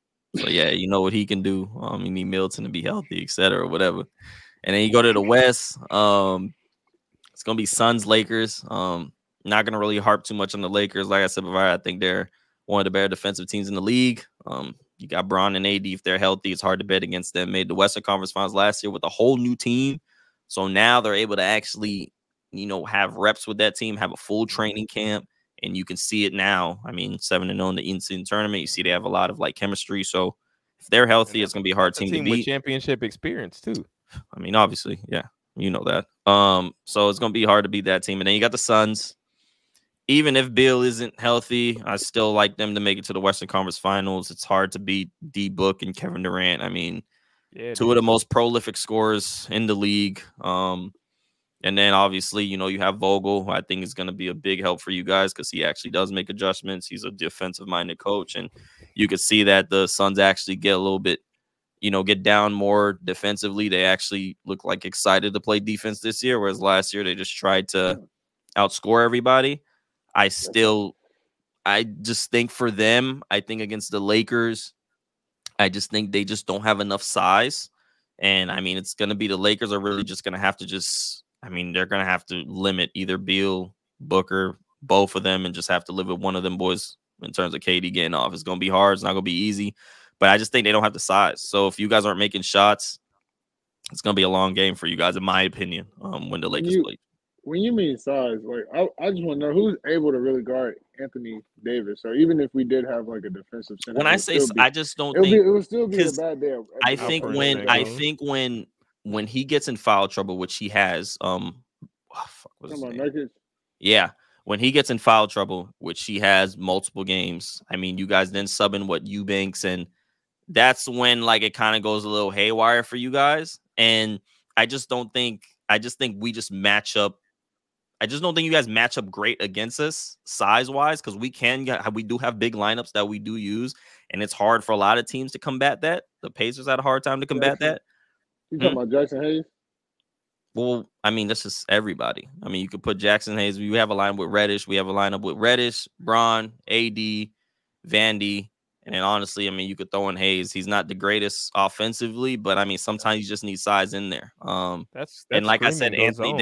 yeah, you know what he can do. You need Middleton to be healthy, etc., whatever. And then you go to the West. It's going to be Suns, Lakers. Not going to really harp too much on the Lakers. Like I said before, I think they're one of the better defensive teams in the league. You got Bron and AD. If they're healthy, it's hard to bet against them. Made the Western Conference Finals last year with a whole new team. So now they're able to actually, have reps with that team, have a full training camp, and you can see it now. I mean, 7-0 in the in-season tournament. You see they have a lot of, chemistry. So if they're healthy, it's going to be a hard team to beat. With championship experience, too. I mean, obviously, yeah. You know that. So it's going to be hard to beat that team. And then you got the Suns. Even if Bill isn't healthy, I still like them to make it to the Western Conference Finals. It's hard to beat D-Book and Kevin Durant. I mean, 2 of the most prolific scorers in the league. And then obviously, you have Vogel, who I think is going to be a big help for you guys because he actually does make adjustments. He's a defensive-minded coach. And you could see that the Suns actually get a little bit, get down more defensively. They actually look like excited to play defense this year, whereas last year they just tried to outscore everybody. I just think for them, I think against the Lakers, I just think they just don't have enough size. And I mean, it's going to be the Lakers are really just going to have to they're going to have to limit either Beal, Booker, both of them, and just have to live with one of them boys in terms of KD getting off. It's going to be hard. It's not going to be easy. But I just think they don't have the size. So if you guys aren't making shots, it's going to be a long game for you guys, in my opinion, when the Lakers play. When you mean size, I just want to know who's able to really guard Anthony Davis. Or even if we did have a defensive center. When I say I just don't think it would still be a bad day. I think when he gets in foul trouble, which he has, yeah. When he gets in foul trouble, which he has multiple games, I mean, you guys then sub in Eubanks, and that's when it kind of goes a little haywire for you guys. And I just think we just match up. I just don't think you guys match up great against us size-wise because we do have big lineups that we do use, and it's hard for a lot of teams to combat that. The Pacers had a hard time to combat that. You talking about Jackson Hayes? Well, I mean, that's just everybody. I mean, you could put Jackson Hayes. We have a lineup with Reddish. We have a lineup with Reddish, Bron, AD, Vandy. And then honestly, I mean, you could throw in Hayes. He's not the greatest offensively, but I mean, sometimes you just need size in there. That's and like I said, Anthony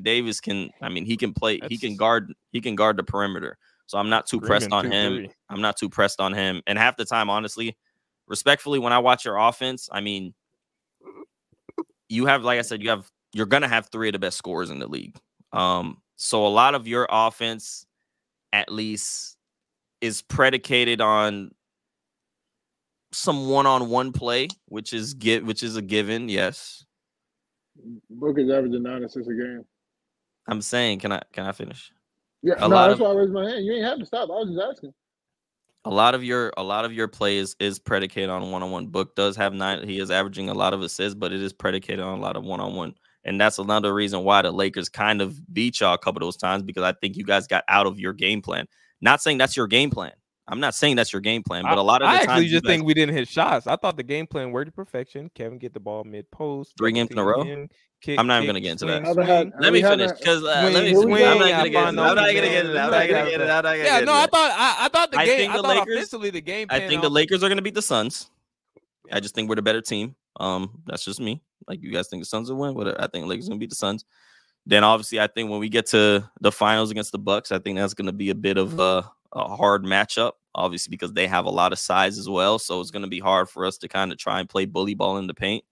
Davis can. I mean, he can play. He can guard the perimeter. So I'm not too pressed on him. I'm not too pressed on him. And half the time, honestly, respectfully, when I watch your offense, I mean, you have, like I said, you're gonna have 3 of the best scorers in the league. So a lot of your offense, at least, is predicated on some one-on-one play, which is a given. Yes. Book is averaging 9 assists a game. I'm saying, can I finish? Yeah, that's why I raised my hand. You ain't have to stop. I was just asking. A lot of your play is predicated on one-on-one. Book does have 9. He is averaging a lot of assists, but it is predicated on a lot of one-on-one. And that's another reason why the Lakers kind of beat y'all a couple of those times, because I think you guys got out of your game plan. Not saying that's your game plan. I'm not saying that's your game plan, but a lot of the times I actually just think we didn't hit shots. I thought the game plan worked to perfection. Kevin get the ball mid post. 3 games in a row. I'm not even gonna get into that. Let me finish because I'm not gonna get into that. Yeah, no, I thought the game. I thought offensively the game plan. I think the Lakers are gonna beat the Suns. I just think we're the better team. That's just me. Like you guys think the Suns will win, but I think the Lakers are gonna beat the Suns. Then obviously I think when we get to the finals against the Bucks, I think that's gonna be a bit of a hard matchup, obviously because they have a lot of size as well. So it's gonna be hard for us to kind of try and play bully ball in the paint.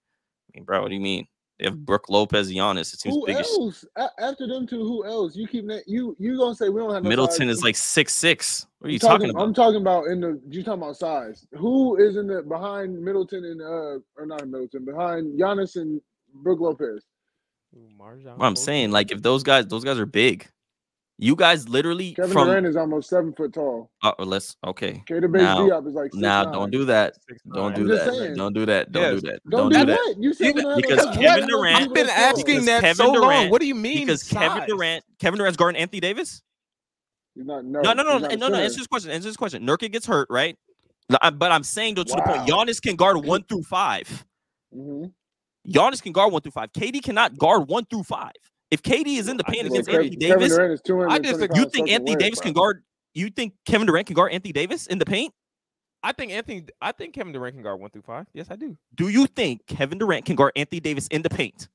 I mean, bro, what do you mean? They have Brook Lopez, Giannis. It seems who else? After them two, who else? You keep you gonna say we don't have no Middleton size. is like 6'6". What are you talking about? I'm talking about you talking about size. Who is in the behind Middleton and or not Middleton, behind Giannis and Brook Lopez? Well, I'm saying like if those guys are big. You guys literally Kevin Durant is almost 7 foot tall. Okay. Keita Bates-Diop is like 6'9". Now don't do that. Don't do that. Don't do that. Don't do that. Don't do that. You said because Kevin Durant. I've been asking that so long. What do you mean? Because Kevin Durant's guarding Anthony Davis. No. Answer this question. Nurkic gets hurt, right? But I'm saying to the point, Giannis can guard 1 through 5. Mm-hmm. Giannis can guard 1 through 5. KD cannot guard 1 through 5. If KD is in the paint against Anthony Davis, you think Anthony Davis can guard? You think Kevin Durant can guard Anthony Davis in the paint? I think Kevin Durant can guard 1 through 5. Yes, I do. Do you think Kevin Durant can guard Anthony Davis in the paint?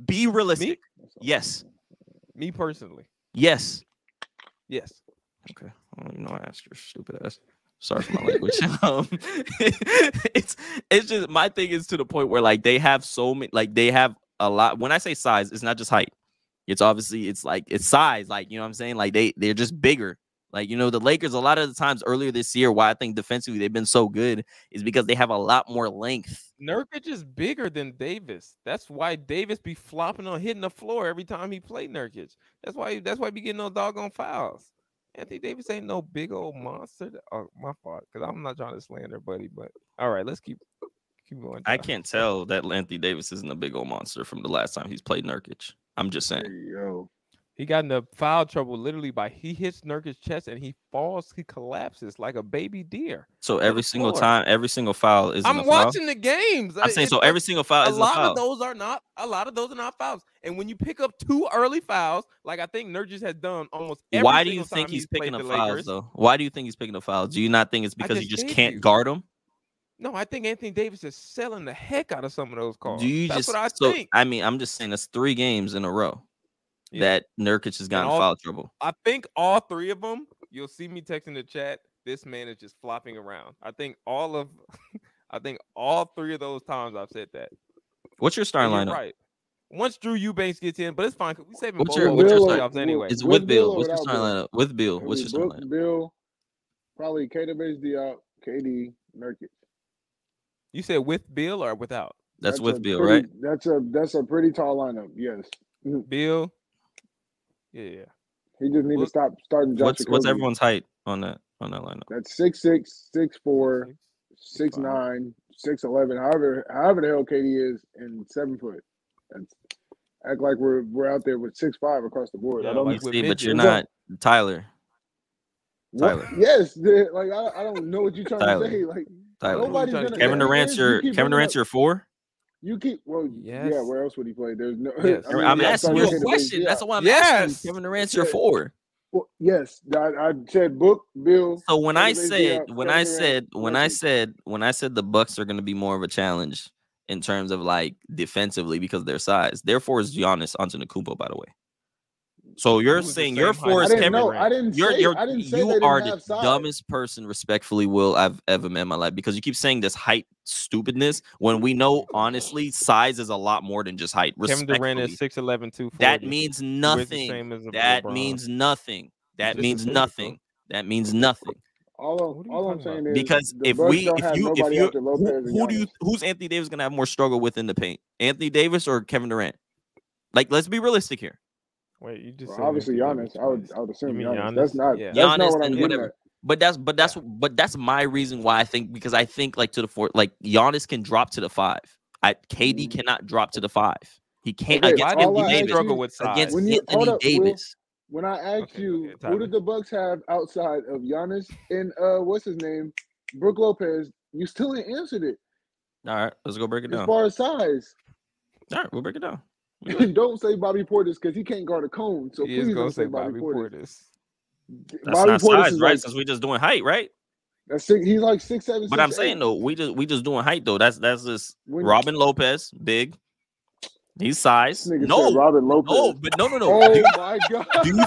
Be realistic. Yes. Me personally. Yes. Yes. Okay. I don't even know. I asked your stupid ass. Sorry for my language. It's just my thing is to the point where like they have so many, like they have a lot. When I say size, it's not just height. It's obviously it's size, like, you know what I'm saying? Like they're just bigger. Like, you know, the Lakers a lot of the times earlier this year, why I think defensively they've been so good is because they have a lot more length. Nurkic is bigger than Davis. That's why Davis be flopping on hitting the floor every time he play Nurkic. That's why be getting no doggone fouls. Anthony Davis ain't no big old monster. Oh, my fault, because I'm not trying to slander buddy, but all right, let's keep going. I can't tell that Anthony Davis isn't a big old monster from the last time he's played Nurkic. I'm just saying. Yo. He got into foul trouble literally by he hits Nurkic's chest and he falls, he collapses like a baby deer. So every single time, every single foul is. I'm watching the games. I'm saying so every single foul is a foul. A lot of those are not fouls. And when you pick up 2 early fouls, like I think Nurkic has done almost every Why do you think he's picking up fouls though? Why do you think he's picking up fouls? Do you not think it's because you just can't guard him? No, I think Anthony Davis is selling the heck out of some of those calls. That's what I think. I mean, I'm just saying that's 3 games in a row that Nurkic has gotten foul trouble. I think all 3 of them, you'll see me texting the chat, this man is just flopping around. I think all 3 of those times I've said that. What's your starting lineup? Right. Once Drew Eubanks gets in, but it's fine. We saving what's your starting anyway. It's with Bill. What's your starting lineup? With Bill. What's your starting lineup? Bill, probably Keita Bates-Diop, KD, Nurkic. You said with Bill or without? That's with Bill, right? That's a pretty tall lineup. Yes. Bill. Yeah. He just need to stop starting. What's everyone's height on that lineup? That's 6'6", 6'4", 6'9", 6'11". However the hell KD is, and 7 foot. That's act like we're out there with 6'5" across the board. Yeah, I don't see, but you're not Tyler. Tyler. Yes, like I don't know what you're trying to say. Like nobody's gonna. Kevin Durant's your 4. You keep yeah. Where else would he play? There's no. Yes. I mean, I'm asking you a question. That's why I'm asking. Kevin Durant's your 4. Well, yes, I said Book, Bill. So when I said the Bucks are going to be more of a challenge in terms of like defensively because of their size. Therefore, is Giannis Antetokounmpo, by the way. So you're saying your 4 is Kevin Durant. You are the dumbest person, respectfully, Will, I've ever met in my life, because you keep saying this height stupidness when we know, honestly, size is a lot more than just height. Kevin Durant is 6'11", 240. That means nothing. That means nothing. That means nothing. That means nothing. All I'm saying is because who's Anthony Davis gonna have more struggle with in the paint? Anthony Davis or Kevin Durant? Like, let's be realistic here. Wait, you just obviously Giannis. I would assume Giannis. That's not what I'm getting at. But that's my reason why I think, because I think like to the 4, like Giannis can drop to the 5. KD cannot drop to the 5. He can't against Anthony Davis. Struggle with size. Against Anthony Davis. when I asked you who did the Bucks have outside of Giannis and what's his name, Brook Lopez, you still ain't answered it. All right, let's go break it down. As far as size. All right, we'll break it down. Don't say Bobby Portis because he can't guard a cone. So please don't say Bobby Portis. That's Bobby not Portis size, right? Like, since we just doing height, right? That's he's like 6'7". But I'm saying though, we just doing height though. That's just Robin Lopez, big. He's size. No, Robin Lopez. No, but no. Oh my God. Do you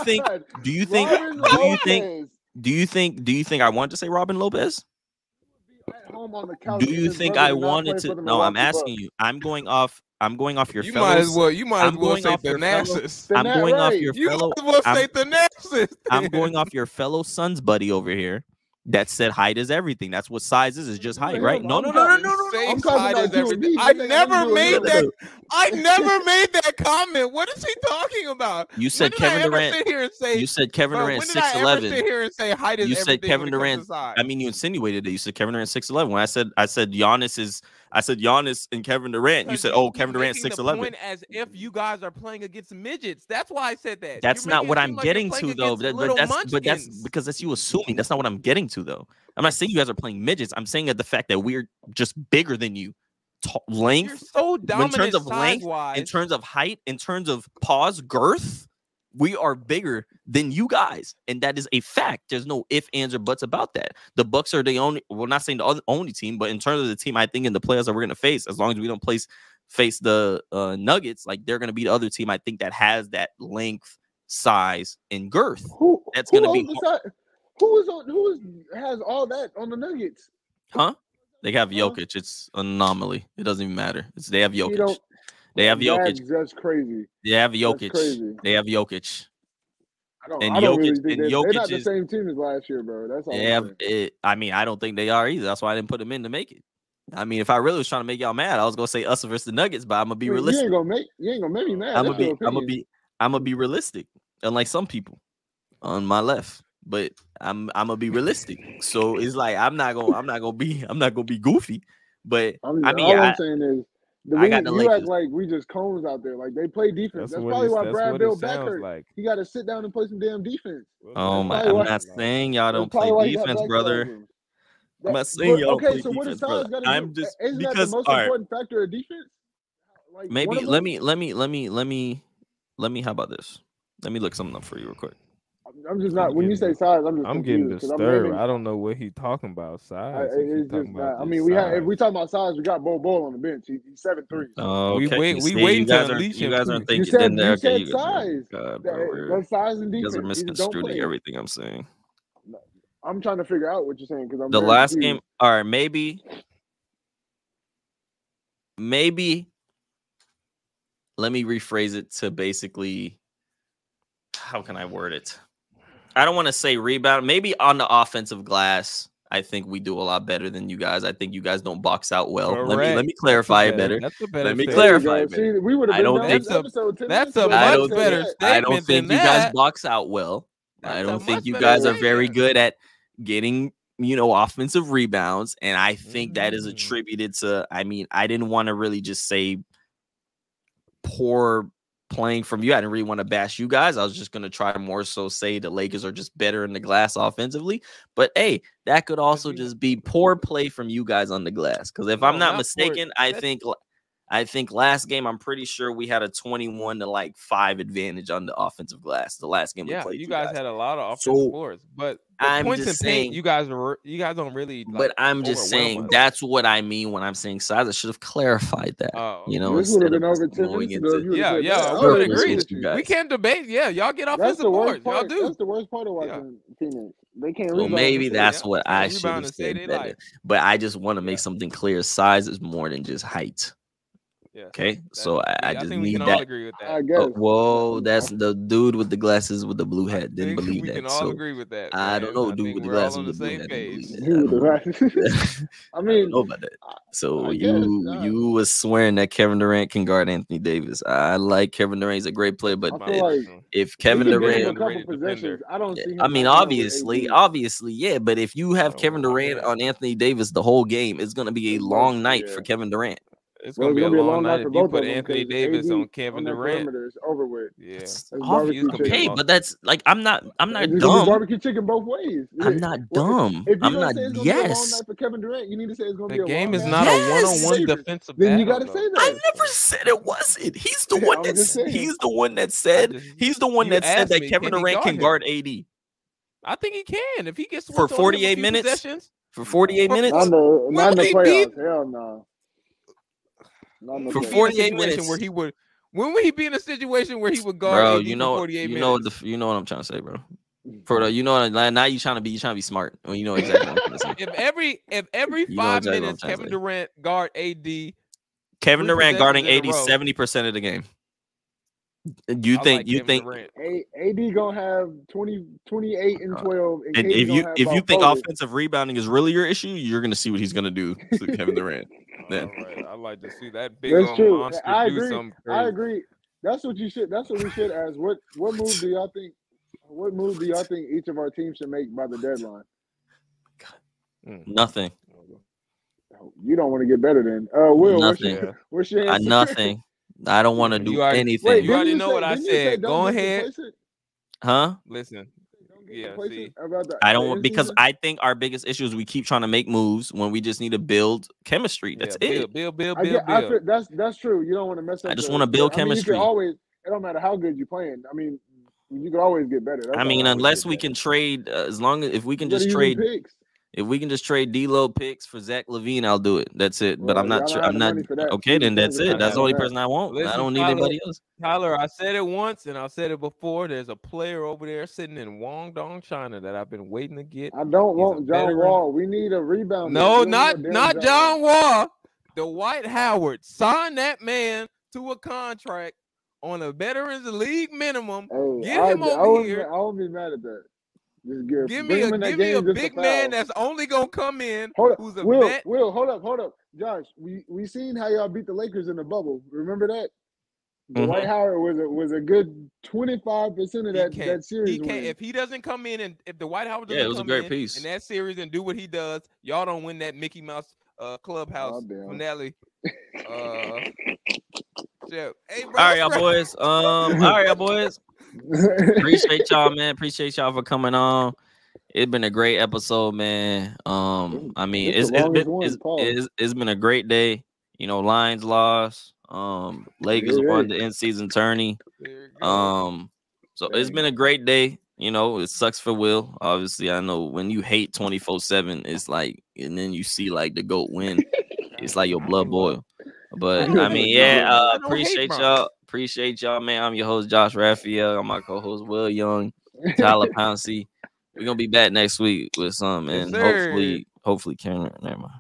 think I want to say Robin Lopez? At home on the couch. Do you think I wanted to? No, I'm asking you. I'm going off your. You might as well say Thanasis. I'm going off your fellow. You might as well say Thanasis. I'm going off your fellow Suns buddy over here. That said height is everything. That's what size is just height, right? No. Height is everything. I never made that comment. What is he talking about? You said Kevin Durant. You said Kevin Durant 6'11". Sit here and say height is everything. You said Kevin Durant. I mean, you insinuated it. You said Kevin Durant 6'11". When I said Giannis and Kevin Durant. You said, oh, Kevin Durant 6'11". As if you guys are playing against midgets. That's why I said that. That's not what I'm getting to, though. But that's because that's you assuming. That's not what I'm getting to, though. I'm not saying you guys are playing midgets. I'm saying that the fact that we're just bigger than you, length, you're so dominant in terms of length, in terms of height, in terms of girth, we are bigger than you guys, and that is a fact. There's no ifs, ands, or buts about that. The Bucks are the only. We're not saying the only team, but in terms of the team, I think in the players that we're going to face, as long as we don't face the Nuggets, like they're going to be the other team. I think that has that length, size, and girth. That's going to be. Who has all that on the Nuggets? Huh? They have Jokic. It's an anomaly. It doesn't even matter. They have Jokic. They have Jokic. That's crazy. They have Jokic. They have Jokic. I don't really think they're not the same team as last year, bro. That's all. I mean, I don't think they are either. That's why I didn't put them in to make it. I mean, if I really was trying to make y'all mad, I was gonna say us versus the Nuggets, but I'm gonna be realistic. You ain't gonna make me mad. I'm gonna be realistic, unlike some people on my left. But I'm gonna be realistic. So it's like I'm not gonna be goofy. But all I'm saying is you act like we just cones out there. Like they play defense. That's probably why Brad Bill back hurt. Like. He got to sit down and play some damn defense. I'm not saying y'all don't play defense, brother. I'm not saying y'all play defense. So what is size got to do? Isn't that the most important factor of defense? Like, maybe let me. How about this? Let me look something up for you real quick. I'm just not. When you say size, I'm getting disturbed. I don't know what he's talking about. Size. I mean, if we talking about size, we got Bol Bol on the bench. He's 7'3". Oh, okay. We waiting to unleash him. You guys aren't thinking. You said size. That's size and defense. You guys are misconstruing everything I'm saying. I'm trying to figure out what you're saying because the last game. All right, maybe. Let me rephrase it to basically. How can I word it? I don't want to say rebound. Maybe on the offensive glass, I think we do a lot better than you guys. I think you guys don't box out well. Let me clarify it better. Let me clarify it better. We would have been that's a much better statement. I don't think you guys box out well. I don't think you guys are very good at getting, offensive rebounds. And I think that is attributed to, I didn't want to really just say poor playing from you. I didn't really want to bash you guys. I was just going to try to more so say the Lakers are just better in the glass offensively. But hey, that could also just be poor play from you guys on the glass. Because if I'm not mistaken, I think last game, I'm pretty sure we had a 21-5 advantage on the offensive glass. The last game we played. You guys had a lot of offensive boards, but I'm points just in saying paint, you guys don't really. But I'm just saying that's what I mean when I'm saying size. I should have clarified that. This would have been over 10 minutes ago. I would agree. We can't debate. Yeah, y'all get offensive boards. Y'all do. That's the worst part of watching Phoenix. They can't. Well, maybe that's what I should have said better. But I just want to make something clear. Size is more than just height. Yeah. Okay, so I just think need we can that. all agree with that. I guess. Whoa, that's the dude with the glasses with the blue hat. Didn't believe we that. We can all agree with that. I don't know, dude with the glasses with the blue hat. I mean, I don't know about that. So you was swearing that Kevin Durant can guard Anthony Davis. I like Kevin Durant; he's a great player, but if Kevin Durant, I don't see. I mean, obviously, yeah. But if you have Kevin Durant on Anthony Davis the whole game, it's gonna be a long night for Kevin Durant. It's gonna be a long night if you put Anthony Davis on Kevin Durant. It's over with. Yeah, okay, but that's like I'm not it's dumb. Barbecue chicken both ways. I'm not dumb. If I'm you're not. Say it's gonna be a long night for Kevin Durant, you need to say it's gonna be a game long is not a one-on-one defensive battle. Then you gotta say that. I never said it wasn't. He's the one that said that Kevin Durant can guard AD. I think he can if he gets for 48 minutes. For 48 minutes? Not in the playoffs. Hell no. For 48 minutes where he would. When would he be in a situation where he would guard? Bro, AD for 48 minutes? You know what I'm trying to say, bro. For the, now you trying to be smart when you know exactly what I'm trying to say. If every 5 minutes Kevin Durant guard AD, Kevin Durant guarding AD 70% of the game. You think AD gonna have 28 and 12, and if you think offensive rebounding is really your issue, you're gonna see what he's gonna do to Kevin Durant. Then right. I like to see that big monster do something crazy. I agree. That's what we should ask. What move do y'all think? What move do y'all think each of our teams should make by the deadline? Nothing. You don't want to get better than Will. Nothing. What's your answer? Nothing. I don't want to do anything. Wait, you already know what I said. Go ahead. Huh? Listen. Yeah, I don't want, because I think our biggest issue is we keep trying to make moves when we just need to build chemistry. That's it. Build. That's true. You don't want to mess up. I just want to build chemistry. It don't matter how good you're playing. I mean, you can always get better. Unless we can trade, if we can just trade picks. If we can just trade D-Lo picks for Zach LaVine, I'll do it. That's it. But I'm not sure. I'm not okay. Then that's it. That's the only person I want. Listen, I don't need anybody else. Tyler, I said it once and I said it before. There's a player over there sitting in Guangdong, China that I've been waiting to get. I don't want John Wall. We need a rebound. No, not John Wall. Dwight Howard. Sign that man to a contract on a Veterans League minimum. Get him over here. I won't be mad at that. Give me a big man that's only gonna come in. Who's a vet. Will, hold up. Josh, we seen how y'all beat the Lakers in the bubble. Remember that? Dwight Howard was a good 25% of that series. He can't, if he doesn't come in and if Dwight Howard doesn't come in that series and do what he does, y'all don't win that Mickey Mouse clubhouse finale. Hey, bro, all right, y'all boys. Appreciate y'all, man. Appreciate y'all for coming on. It's been a great episode, man. I mean, it's been a great day. Lions lost. Lakers won the in-season tourney. So it's been a great day. It sucks for Will. Obviously, I know when you hate 24/7, it's like, and then you see like the GOAT win, it's like your blood boil. But I mean, appreciate y'all. Appreciate y'all, man. I'm your host, Josh Raphael. I'm my co-host, Will Young, Tyler Pouncey. We're gonna be back next week with some, and hopefully Karen. Never mind.